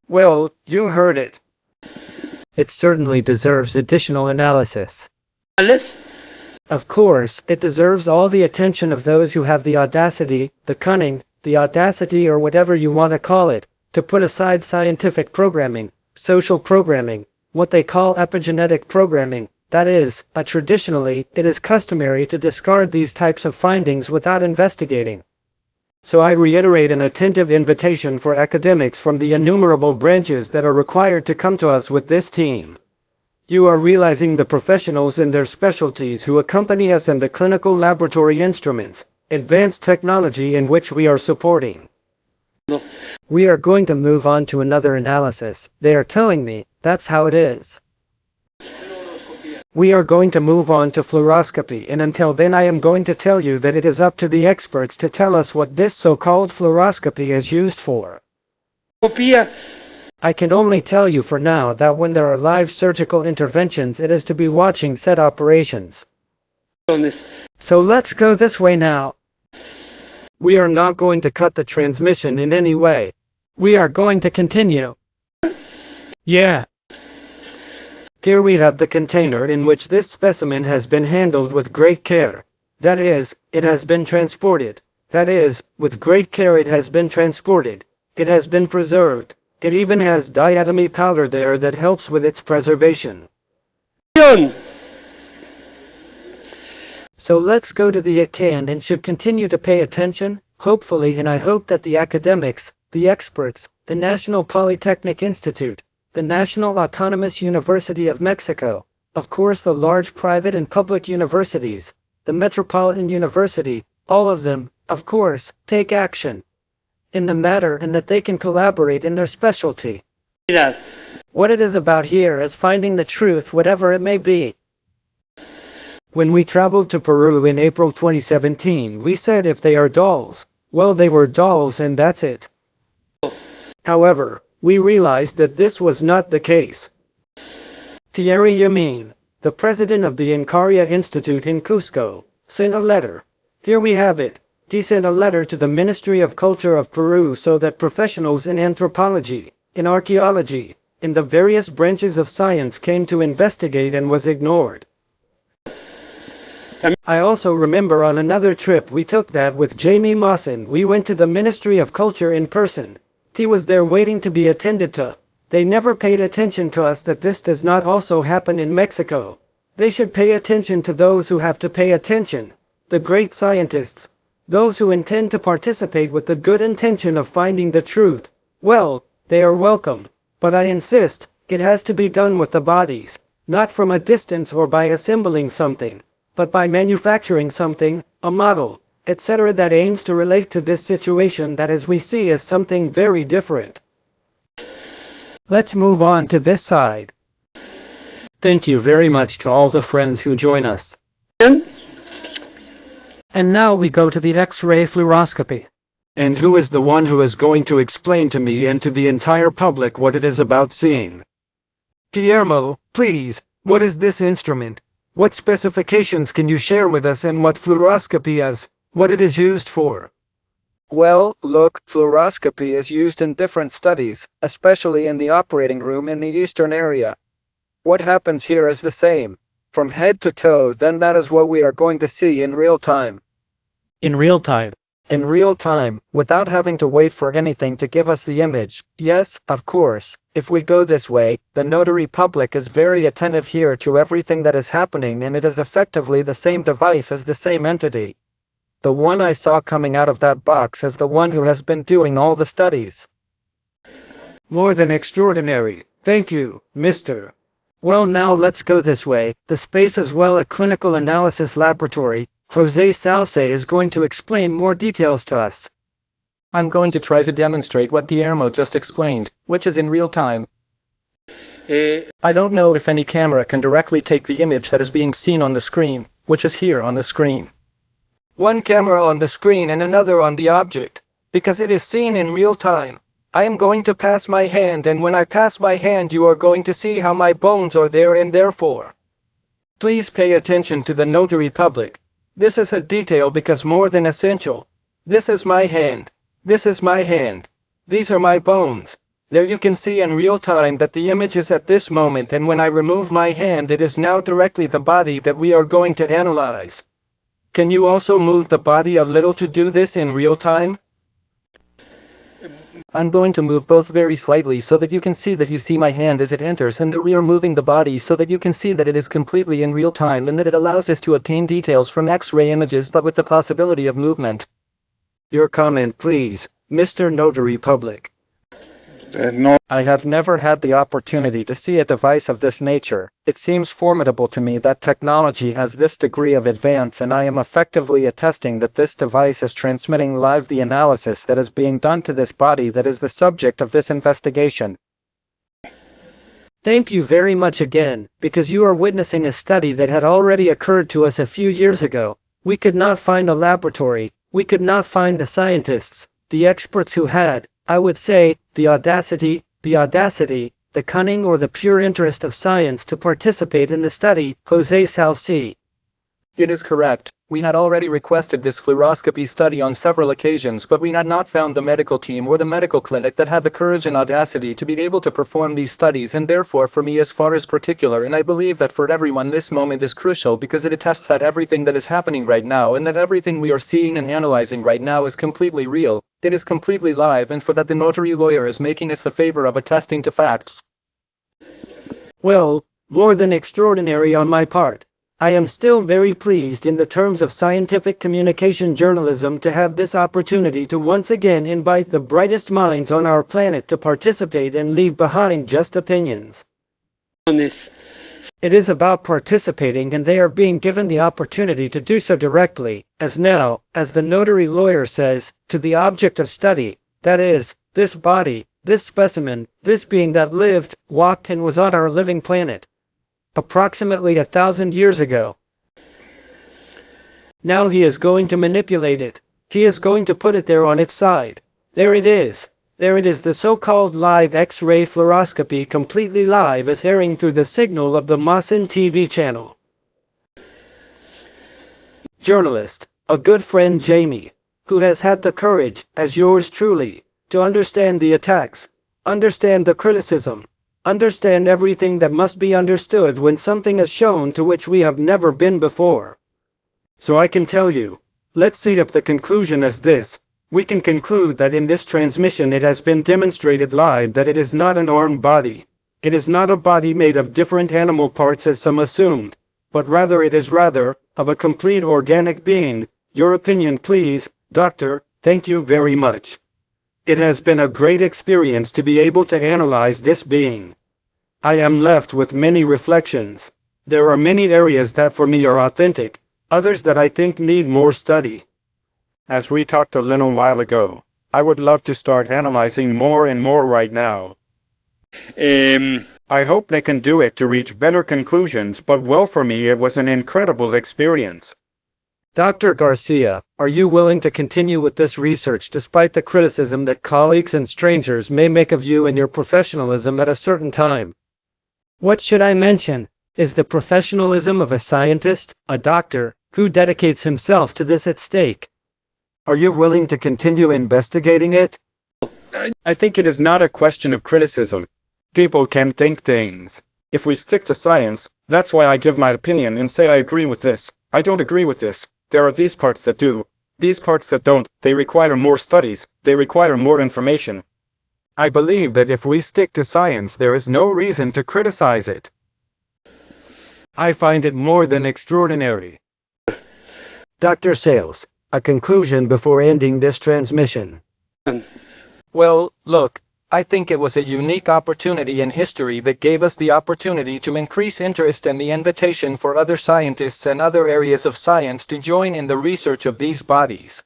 Well, you heard it. It certainly deserves additional analysis. Alice? Of course, it deserves all the attention of those who have the audacity, the cunning, the audacity or whatever you want to call it, to put aside scientific programming, social programming, what they call epigenetic programming. That is, traditionally, it is customary to discard these types of findings without investigating. So I reiterate an attentive invitation for academics from the innumerable branches that are required to come to us with this team. You are realizing the professionals in their specialties who accompany us and the clinical laboratory instruments, advanced technology in which we are supporting. No. We are going to move on to another analysis. They are telling me, that's how it is. We are going to move on to fluoroscopy, and until then I am going to tell you that it is up to the experts to tell us what this so-called fluoroscopy is used for. Copia. I can only tell you for now that when there are live surgical interventions it is to be watching said operations. So let's go this way now. We are not going to cut the transmission in any way. We are going to continue. Yeah. Here we have the container in which this specimen has been handled with great care. That is, it has been transported. That is, with great care it has been transported. It has been preserved. It even has diatomy powder there that helps with its preservation. So let's go to the can and should continue to pay attention, hopefully, and I hope that the academics, the experts, the National Polytechnic Institute, the National Autonomous University of Mexico, of course the large private and public universities, the Metropolitan University, all of them, of course, take action in the matter and that they can collaborate in their specialty. What it is about here is finding the truth, whatever it may be. When we traveled to Peru in April 2017, we said if they are dolls, well, they were dolls and that's it. However, we realized that this was not the case. Thierry Yamin, the president of the Incaria Institute in Cusco, sent a letter. Here we have it. He sent a letter to the Ministry of Culture of Peru so that professionals in anthropology, in archaeology, in the various branches of science came to investigate and was ignored. I also remember on another trip we took that with Jamie Mawson, we went to the Ministry of Culture in person. He was there waiting to be attended to. They never paid attention to us that this does not also happen in Mexico. They should pay attention to those who have to pay attention, the great scientists, those who intend to participate with the good intention of finding the truth. Well, they are welcome, but I insist, it has to be done with the bodies, not from a distance or by assembling something, but by manufacturing something, a model, etc. that aims to relate to this situation that as we see is something very different. Let's move on to this side. Thank you very much to all the friends who join us. And now we go to the X-ray fluoroscopy. And who is the one who is going to explain to me and to the entire public what it is about seeing? Guillermo, please, what is this instrument? What specifications can you share with us and what fluoroscopy is, what it is used for? Well, look, fluoroscopy is used in different studies, especially in the operating room in the eastern area. What happens here is the same, from head to toe, then that is what we are going to see in real time. In real time? In real time, without having to wait for anything to give us the image. Yes, of course, if we go this way, the notary public is very attentive here to everything that is happening and it is effectively the same device as the same entity. The one I saw coming out of that box is the one who has been doing all the studies. More than extraordinary. Thank you, Mr. Well, now let's go this way. The space as well a clinical analysis laboratory. Jose Salce is going to explain more details to us. I'm going to try to demonstrate what Guillermo just explained, which is in real time. I don't know if any camera can directly take the image that is being seen on the screen, which is here on the screen. One camera on the screen and another on the object, because it is seen in real time. I am going to pass my hand, and when I pass my hand you are going to see how my bones are there, and therefore, please pay attention to the notary public. This is a detail because more than essential. This is my hand. This is my hand. These are my bones. There you can see in real time that the image is at this moment, and when I remove my hand it is now directly the body that we are going to analyze. Can you also move the body a little to do this in real time? I'm going to move both very slightly so that you can see that you see my hand as it enters, and that we are moving the body so that you can see that it is completely in real time and that it allows us to obtain details from X-ray images but with the possibility of movement. Your comment, please, Mr. Notary Public. I have never had the opportunity to see a device of this nature. It seems formidable to me that technology has this degree of advance, and I am effectively attesting that this device is transmitting live the analysis that is being done to this body that is the subject of this investigation. Thank you very much again, because you are witnessing a study that had already occurred to us a few years ago. We could not find a laboratory, we could not find the scientists, the experts who had, I would say, the audacity, the cunning or the pure interest of science to participate in the study. Jose Salce. It is correct. We had already requested this fluoroscopy study on several occasions, but we had not found the medical team or the medical clinic that had the courage and audacity to be able to perform these studies, and therefore for me as far as particular, and I believe that for everyone this moment is crucial because it attests that everything that is happening right now and that everything we are seeing and analyzing right now is completely real, it is completely live, and for that the notary lawyer is making us the favor of attesting to facts. Well, more than extraordinary on my part. I am still very pleased in the terms of scientific communication journalism to have this opportunity to once again invite the brightest minds on our planet to participate and leave behind just opinions. It is about participating, and they are being given the opportunity to do so directly, as now, as the notary lawyer says, to the object of study, that is, this body, this specimen, this being that lived, walked and was on our living planet. Approximately 1,000 years ago. Now he is going to manipulate it. He is going to put it there on its side. There it is. There it is, the so-called live X-ray fluoroscopy, completely live, as airing through the signal of the Mosin TV channel. Journalist, a good friend Jamie, who has had the courage, as yours truly, to understand the attacks, understand the criticism, understand everything that must be understood when something is shown to which we have never been before. So I can tell you, let's see if the conclusion is this. We can conclude that in this transmission it has been demonstrated live that it is not an armed body. It is not a body made of different animal parts as some assumed, but rather it is of a complete organic being. Your opinion please, Doctor. Thank you very much. It has been a great experience to be able to analyze this being. I am left with many reflections. There are many areas that for me are authentic, others that I think need more study. As we talked a little while ago, I would love to start analyzing more and more right now. I hope they can do it to reach better conclusions, but well, for me it was an incredible experience. Dr. Garcia, are you willing to continue with this research despite the criticism that colleagues and strangers may make of you and your professionalism at a certain time? What should I mention is the professionalism of a scientist, a doctor, who dedicates himself to this at stake. Are you willing to continue investigating it? I think it is not a question of criticism. People can think things. If we stick to science, that's why I give my opinion and say I agree with this, I don't agree with this. There are these parts that do, these parts that don't. They require more studies, they require more information. I believe that if we stick to science there is no reason to criticize it. I find it more than extraordinary. Dr. Sales, a conclusion before ending this transmission. Well, look, I think it was a unique opportunity in history that gave us the opportunity to increase interest and the invitation for other scientists and other areas of science to join in the research of these bodies.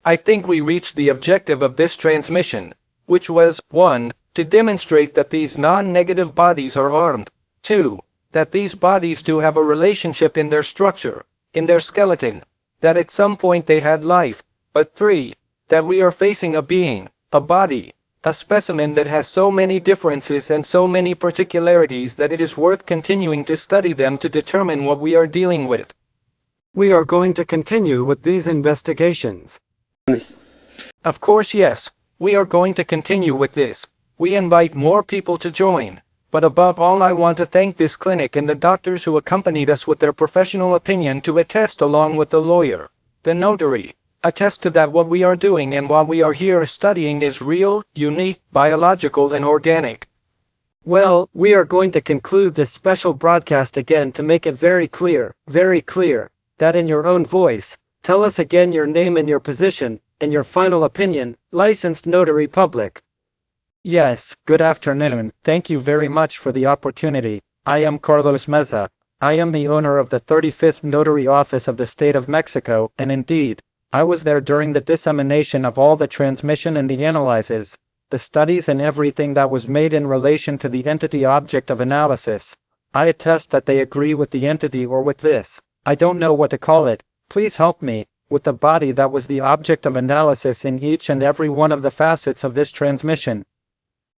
I think we reached the objective of this transmission, which was, 1, to demonstrate that these non-negative bodies are armed, 2, that these bodies do have a relationship in their structure, in their skeleton, that at some point they had life, but 3, that we are facing a being, a body, a specimen that has so many differences and so many particularities that it is worth continuing to study them to determine what we are dealing with. We are going to continue with these investigations. Of course, yes, we are going to continue with this. We invite more people to join. But above all, I want to thank this clinic and the doctors who accompanied us with their professional opinion to attest, along with the lawyer, the notary, attest to that what we are doing and what we are here studying is real, unique, biological and organic. Well, we are going to conclude this special broadcast again to make it very clear, that in your own voice, tell us again your name and your position, and your final opinion, licensed notary public. Yes, good afternoon. Thank you very much for the opportunity. I am Carlos Meza. I am the owner of the 35th Notary Office of the State of Mexico, and indeed, I was there during the dissemination of all the transmission and the analyses, the studies and everything that was made in relation to the entity object of analysis. I attest that they agree with the entity, or with this, I don't know what to call it, please help me, with the body that was the object of analysis in each and every one of the facets of this transmission.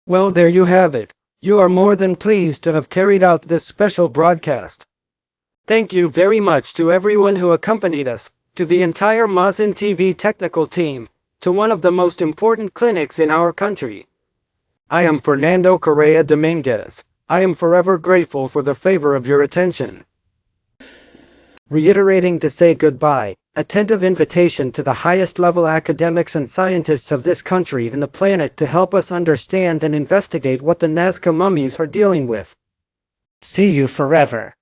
Well, there you have it. You are more than pleased to have carried out this special broadcast. Thank you very much to everyone who accompanied us, to the entire Mosin TV technical team, to one of the most important clinics in our country. I am Fernando Correa Dominguez. I am forever grateful for the favor of your attention. Reiterating to say goodbye, attentive invitation to the highest level academics and scientists of this country and the planet to help us understand and investigate what the Nazca mummies are dealing with. See you forever.